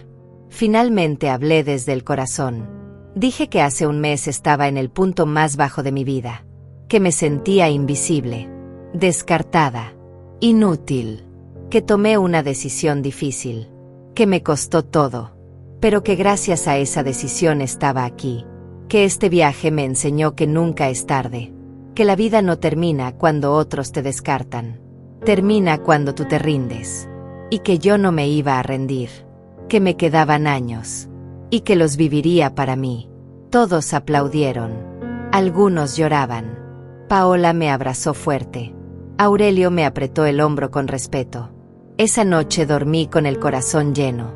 Finalmente hablé desde el corazón. Dije que hace un mes estaba en el punto más bajo de mi vida. Que me sentía invisible, descartada, inútil. Que tomé una decisión difícil. Que me costó todo. Pero que gracias a esa decisión estaba aquí. Que este viaje me enseñó que nunca es tarde. Que la vida no termina cuando otros te descartan. Termina cuando tú te rindes. Y que yo no me iba a rendir. Que me quedaban años. Y que los viviría para mí. Todos aplaudieron. Algunos lloraban. Paola me abrazó fuerte. Aurelio me apretó el hombro con respeto. Esa noche dormí con el corazón lleno.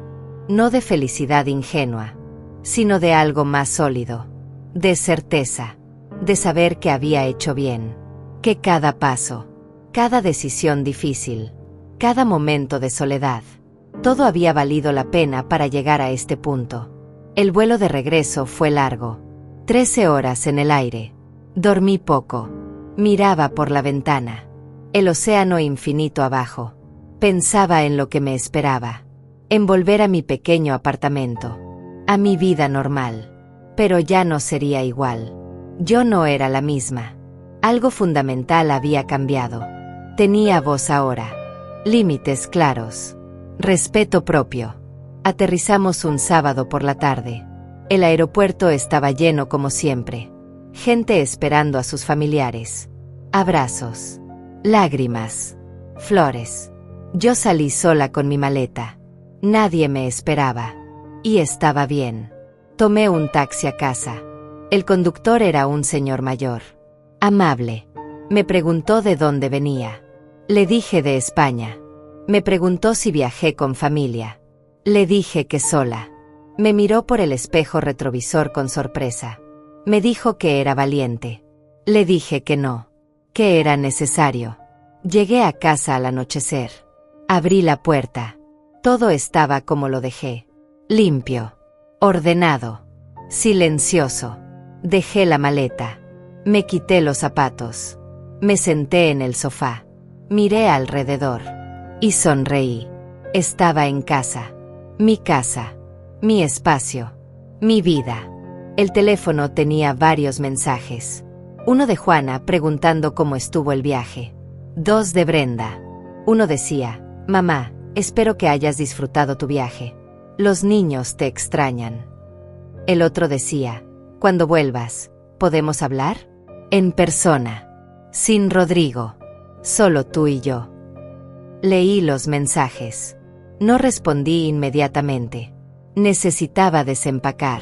No de felicidad ingenua, sino de algo más sólido. De certeza. De saber que había hecho bien. Que cada paso, cada decisión difícil, cada momento de soledad, todo había valido la pena para llegar a este punto. El vuelo de regreso fue largo. 13 horas en el aire. Dormí poco. Miraba por la ventana. El océano infinito abajo. Pensaba en lo que me esperaba. En volver a mi pequeño apartamento. A mi vida normal. Pero ya no sería igual. Yo no era la misma. Algo fundamental había cambiado. Tenía voz ahora. Límites claros. Respeto propio. Aterrizamos un sábado por la tarde. El aeropuerto estaba lleno como siempre. Gente esperando a sus familiares. Abrazos. Lágrimas. Flores. Yo salí sola con mi maleta. Nadie me esperaba. Y estaba bien. Tomé un taxi a casa. El conductor era un señor mayor. Amable. Me preguntó de dónde venía. Le dije de España. Me preguntó si viajé con familia. Le dije que sola. Me miró por el espejo retrovisor con sorpresa. Me dijo que era valiente. Le dije que no. Que era necesario. Llegué a casa al anochecer. Abrí la puerta. Todo estaba como lo dejé. Limpio. Ordenado. Silencioso. Dejé la maleta. Me quité los zapatos. Me senté en el sofá. Miré alrededor. Y sonreí. Estaba en casa. Mi casa. Mi espacio. Mi vida. El teléfono tenía varios mensajes. Uno de Juana preguntando cómo estuvo el viaje. 2 de Brenda. Uno decía: mamá, espero que hayas disfrutado tu viaje. Los niños te extrañan. El otro decía: cuando vuelvas, ¿podemos hablar? En persona. Sin Rodrigo. Solo tú y yo. Leí los mensajes. No respondí inmediatamente. Necesitaba desempacar,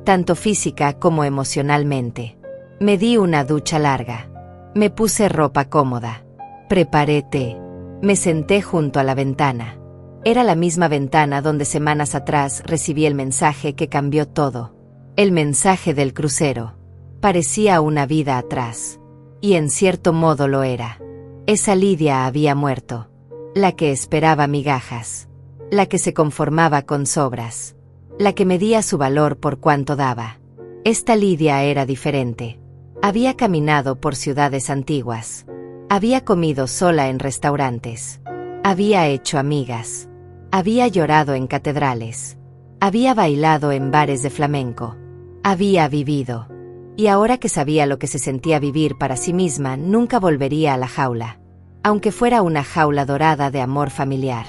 tanto física como emocionalmente. Me di una ducha larga. Me puse ropa cómoda. Preparé té. Me senté junto a la ventana. Era la misma ventana donde semanas atrás recibí el mensaje que cambió todo. El mensaje del crucero. Parecía una vida atrás. Y en cierto modo lo era. Esa Lidia había muerto. La que esperaba migajas. La que se conformaba con sobras. La que medía su valor por cuánto daba. Esta Lidia era diferente. Había caminado por ciudades antiguas. Había comido sola en restaurantes. Había hecho amigas. Había llorado en catedrales. Había bailado en bares de flamenco. Había vivido. Y ahora que sabía lo que se sentía vivir para sí misma, nunca volvería a la jaula. Aunque fuera una jaula dorada de amor familiar.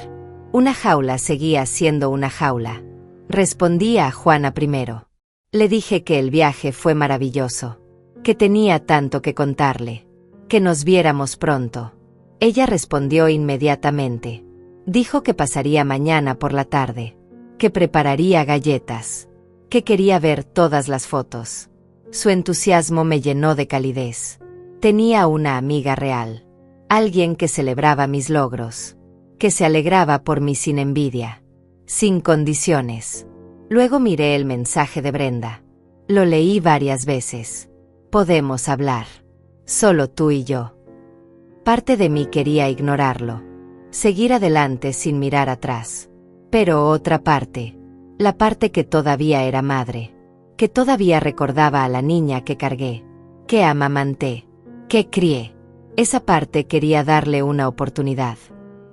Una jaula seguía siendo una jaula. Respondí a Juana primero. Le dije que el viaje fue maravilloso. Que tenía tanto que contarle. Que nos viéramos pronto. Ella respondió inmediatamente. Dijo que pasaría mañana por la tarde. Que prepararía galletas. Que quería ver todas las fotos. Su entusiasmo me llenó de calidez. Tenía una amiga real. Alguien que celebraba mis logros. Que se alegraba por mí sin envidia. Sin condiciones. Luego miré el mensaje de Brenda. Lo leí varias veces. Podemos hablar. Solo tú y yo. Parte de mí quería ignorarlo. seguir adelante sin mirar atrás. Pero otra parte, la parte que todavía era madre, que todavía recordaba a la niña que cargué, que amamanté, que crié. Esa parte quería darle una oportunidad,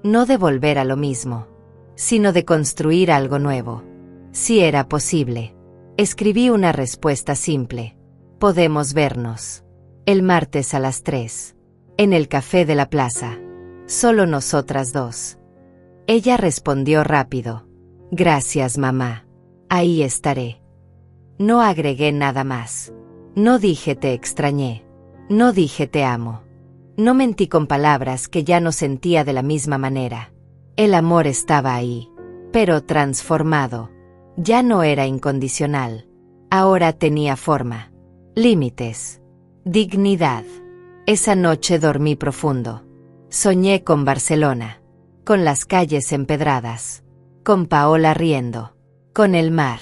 no de volver a lo mismo, sino de construir algo nuevo. Si era posible. Escribí una respuesta simple. Podemos vernos. El martes a las 3. En el café de la plaza. Solo nosotras dos. Ella respondió rápido. Gracias, mamá. Ahí estaré. No agregué nada más. No dije te extrañé. No dije te amo. No mentí con palabras que ya no sentía de la misma manera. El amor estaba ahí, pero transformado. Ya no era incondicional. Ahora tenía forma, límites, dignidad. Esa noche dormí profundo. Soñé con Barcelona, con las calles empedradas, con Paola riendo, con el mar.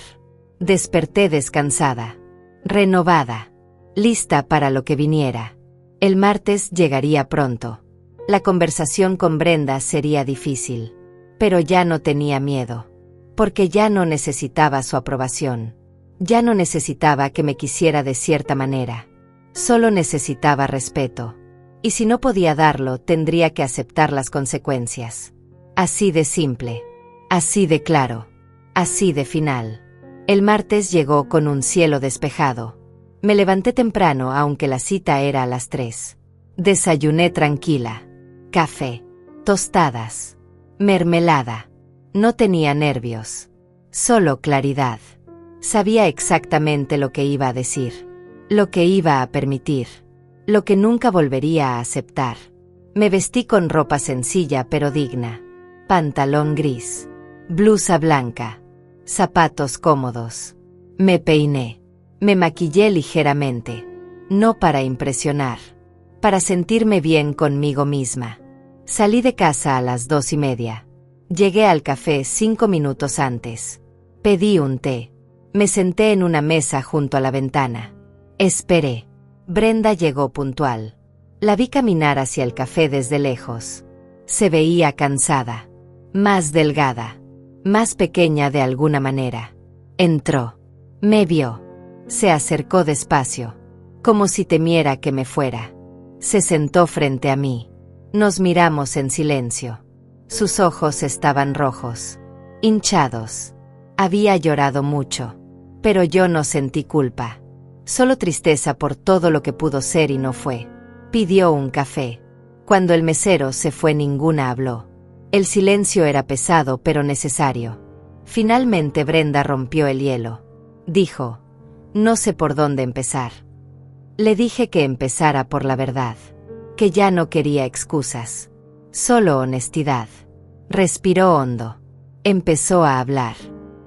Desperté descansada, renovada, lista para lo que viniera. El martes llegaría pronto. La conversación con Brenda sería difícil, pero ya no tenía miedo, porque ya no necesitaba su aprobación. Ya no necesitaba que me quisiera de cierta manera. Solo necesitaba respeto. Y si no podía darlo, tendría que aceptar las consecuencias. Así de simple. Así de claro. Así de final. El martes llegó con un cielo despejado. Me levanté temprano, aunque la cita era a las 3. Desayuné tranquila. Café. Tostadas. Mermelada. No tenía nervios. Solo claridad. Sabía exactamente lo que iba a decir. Lo que iba a permitir. Lo que nunca volvería a aceptar. Me vestí con ropa sencilla pero digna. Pantalón gris. Blusa blanca. Zapatos cómodos. Me peiné. Me maquillé ligeramente. No para impresionar. Para sentirme bien conmigo misma. Salí de casa a las 2:30. Llegué al café 5 minutos antes. Pedí un té. Me senté en una mesa junto a la ventana. Esperé. Brenda llegó puntual. La vi caminar hacia el café desde lejos. Se veía cansada. Más delgada. Más pequeña de alguna manera. Entró. Me vio. Se acercó despacio. Como si temiera que me fuera. Se sentó frente a mí. Nos miramos en silencio. Sus ojos estaban rojos. Hinchados. Había llorado mucho. Pero yo no sentí culpa. Solo tristeza por todo lo que pudo ser y no fue. Pidió un café. Cuando el mesero se fue, ninguna habló. El silencio era pesado pero necesario. Finalmente Brenda rompió el hielo. Dijo, no sé por dónde empezar. Le dije que empezara por la verdad. Que ya no quería excusas. Solo honestidad. Respiró hondo. Empezó a hablar.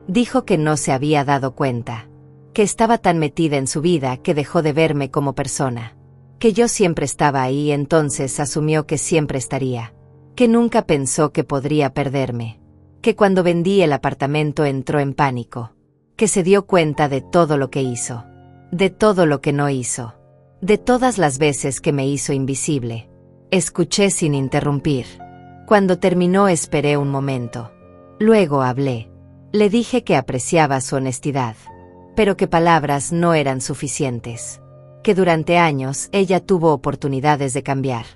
Dijo que no se había dado cuenta. Que estaba tan metida en su vida que dejó de verme como persona. Que yo siempre estaba ahí, entonces asumió que siempre estaría. Que nunca pensó que podría perderme. Que cuando vendí el apartamento entró en pánico. Que se dio cuenta de todo lo que hizo. De todo lo que no hizo. De todas las veces que me hizo invisible. Escuché sin interrumpir. Cuando terminó esperé un momento. Luego hablé. Le dije que apreciaba su honestidad. Pero que palabras no eran suficientes. Que durante años ella tuvo oportunidades de cambiar.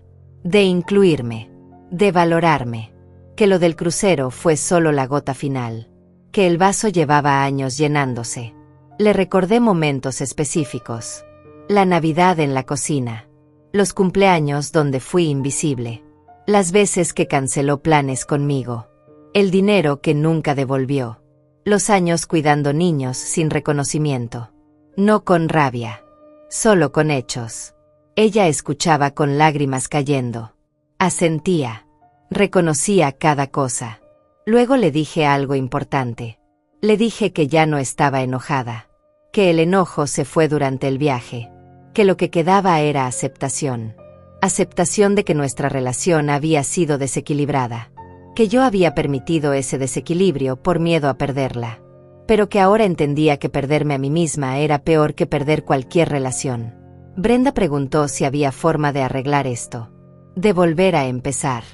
De incluirme. De valorarme. Que lo del crucero fue solo la gota final. Que el vaso llevaba años llenándose. Le recordé momentos específicos. La Navidad en la cocina. Los cumpleaños donde fui invisible. Las veces que canceló planes conmigo. El dinero que nunca devolvió. Los años cuidando niños sin reconocimiento. No con rabia. Solo con hechos. Ella escuchaba con lágrimas cayendo. Asentía. Reconocía cada cosa. Luego le dije algo importante. Le dije que ya no estaba enojada. Que el enojo se fue durante el viaje. Que lo que quedaba era aceptación. Aceptación de que nuestra relación había sido desequilibrada. Que yo había permitido ese desequilibrio por miedo a perderla. Pero que ahora entendía que perderme a mí misma era peor que perder cualquier relación. Brenda preguntó si había forma de arreglar esto. De volver a empezar.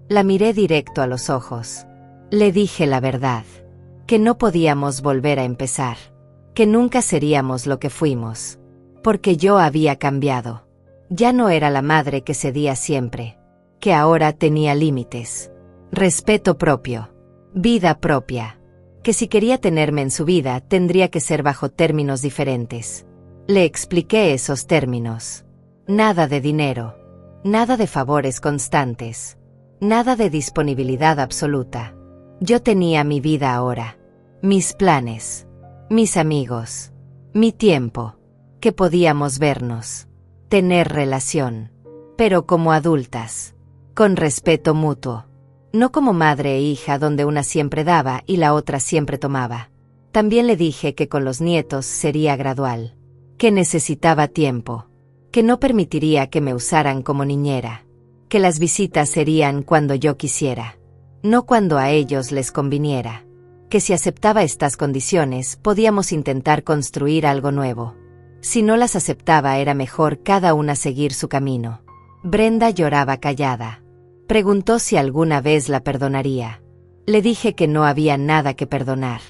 La miré directo a los ojos. Le dije la verdad, que no podíamos volver a empezar, que nunca seríamos lo que fuimos, porque yo había cambiado. Ya no era la madre que cedía siempre, que ahora tenía límites, respeto propio, vida propia, que si quería tenerme en su vida tendría que ser bajo términos diferentes. Le expliqué esos términos. Nada de dinero, nada de favores constantes, nada de disponibilidad absoluta. Yo tenía mi vida ahora, mis planes, mis amigos, mi tiempo, que podíamos vernos, tener relación, pero como adultas, con respeto mutuo, no como madre e hija donde una siempre daba y la otra siempre tomaba. También le dije que con los nietos sería gradual, que necesitaba tiempo, que no permitiría que me usaran como niñera, que las visitas serían cuando yo quisiera, no cuando a ellos les conviniera, que si aceptaba estas condiciones podíamos intentar construir algo nuevo. Si no las aceptaba era mejor cada una seguir su camino. Brenda lloraba callada. Preguntó si alguna vez la perdonaría. Le dije que no había nada que perdonar,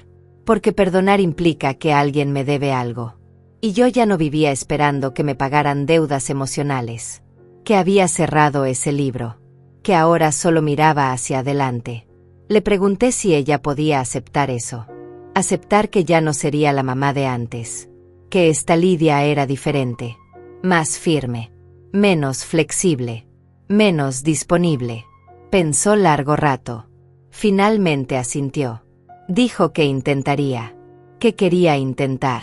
porque perdonar implica que alguien me debe algo. Y yo ya no vivía esperando que me pagaran deudas emocionales, que había cerrado ese libro, que ahora solo miraba hacia adelante. Le pregunté si ella podía aceptar eso, aceptar que ya no sería la mamá de antes, que esta Lidia era diferente, más firme, menos flexible, menos disponible. Pensó largo rato. Finalmente asintió. Dijo que intentaría, que quería intentar,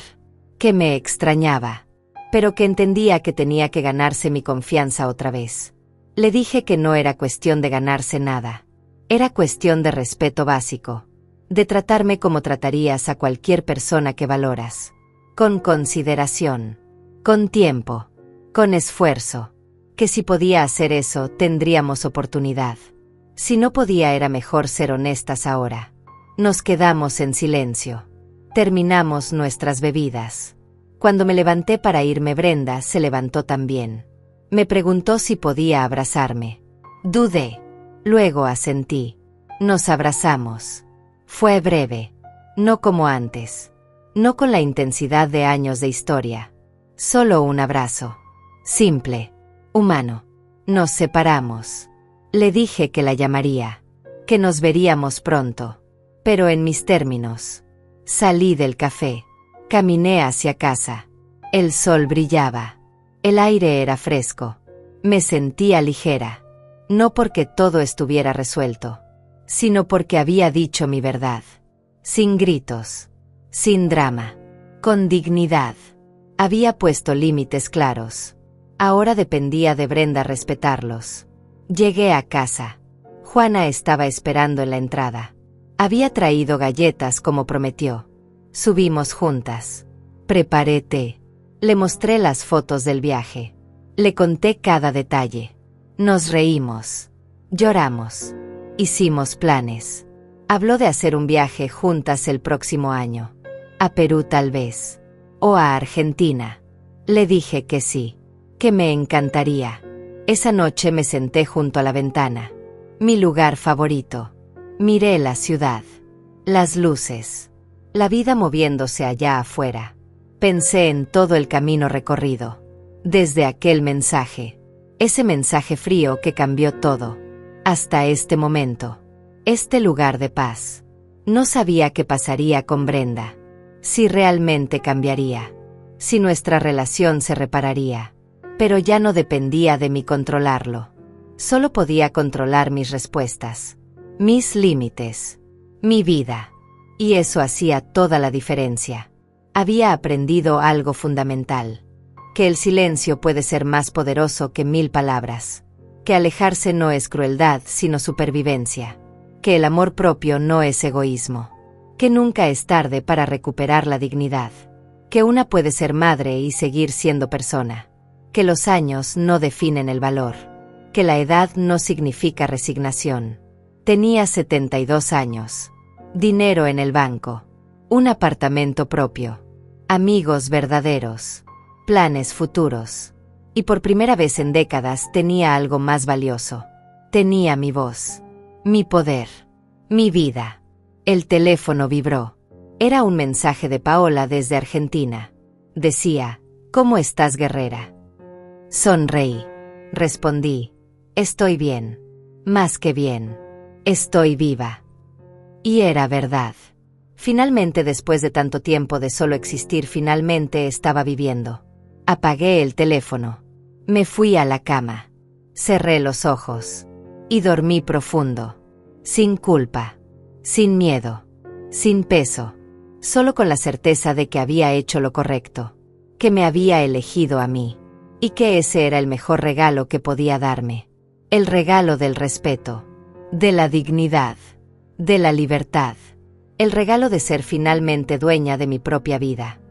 que me extrañaba, pero que entendía que tenía que ganarse mi confianza otra vez. Le dije que no era cuestión de ganarse nada. Era cuestión de respeto básico, de tratarme como tratarías a cualquier persona que valoras, con consideración, con tiempo, con esfuerzo, que si podía hacer eso tendríamos oportunidad. Si no podía era mejor ser honestas ahora. Nos quedamos en silencio. Terminamos nuestras bebidas. Cuando me levanté para irme, Brenda se levantó también. Me preguntó si podía abrazarme. Dudé. Luego asentí. Nos abrazamos. Fue breve. No como antes. No con la intensidad de años de historia. Solo un abrazo. Simple. Humano. Nos separamos. Le dije que la llamaría. Que nos veríamos pronto. Pero en mis términos. Salí del café. Caminé hacia casa. El sol brillaba. El aire era fresco. Me sentía ligera. No porque todo estuviera resuelto, sino porque había dicho mi verdad. Sin gritos. Sin drama. Con dignidad. Había puesto límites claros. Ahora dependía de Brenda respetarlos. Llegué a casa. Juana estaba esperando en la entrada. Había traído galletas como prometió. Subimos juntas. Preparé té. Le mostré las fotos del viaje. Le conté cada detalle. Nos reímos. Lloramos. Hicimos planes. Habló de hacer un viaje juntas el próximo año. A Perú tal vez. O a Argentina. Le dije que sí. Que me encantaría. Esa noche me senté junto a la ventana. Mi lugar favorito. Miré la ciudad. Las luces. La vida moviéndose allá afuera. Pensé en todo el camino recorrido. Desde aquel mensaje. Ese mensaje frío que cambió todo. Hasta este momento. Este lugar de paz. No sabía qué pasaría con Brenda. Si realmente cambiaría. Si nuestra relación se repararía. Pero ya no dependía de mí controlarlo. Solo podía controlar mis respuestas. Mis límites. Mi vida. Y eso hacía toda la diferencia. Había aprendido algo fundamental. Que el silencio puede ser más poderoso que 1000 palabras. Que alejarse no es crueldad, sino supervivencia. Que el amor propio no es egoísmo. Que nunca es tarde para recuperar la dignidad. Que una puede ser madre y seguir siendo persona. Que los años no definen el valor. Que la edad no significa resignación. Tenía 72 años. Dinero en el banco. Un apartamento propio. Amigos verdaderos. Planes futuros. Y por primera vez en décadas tenía algo más valioso. Tenía mi voz, mi poder, mi vida. El teléfono vibró. Era un mensaje de Paola desde Argentina. Decía, ¿cómo estás, guerrera? Sonreí. Respondí, estoy bien. Más que bien. Estoy viva. Y era verdad. Finalmente, después de tanto tiempo de solo existir, finalmente estaba viviendo. Apagué el teléfono. Me fui a la cama. Cerré los ojos. Y dormí profundo. Sin culpa. Sin miedo. Sin peso. Solo con la certeza de que había hecho lo correcto. Que me había elegido a mí. Y que ese era el mejor regalo que podía darme. El regalo del respeto. De la dignidad. De la libertad. El regalo de ser finalmente dueña de mi propia vida.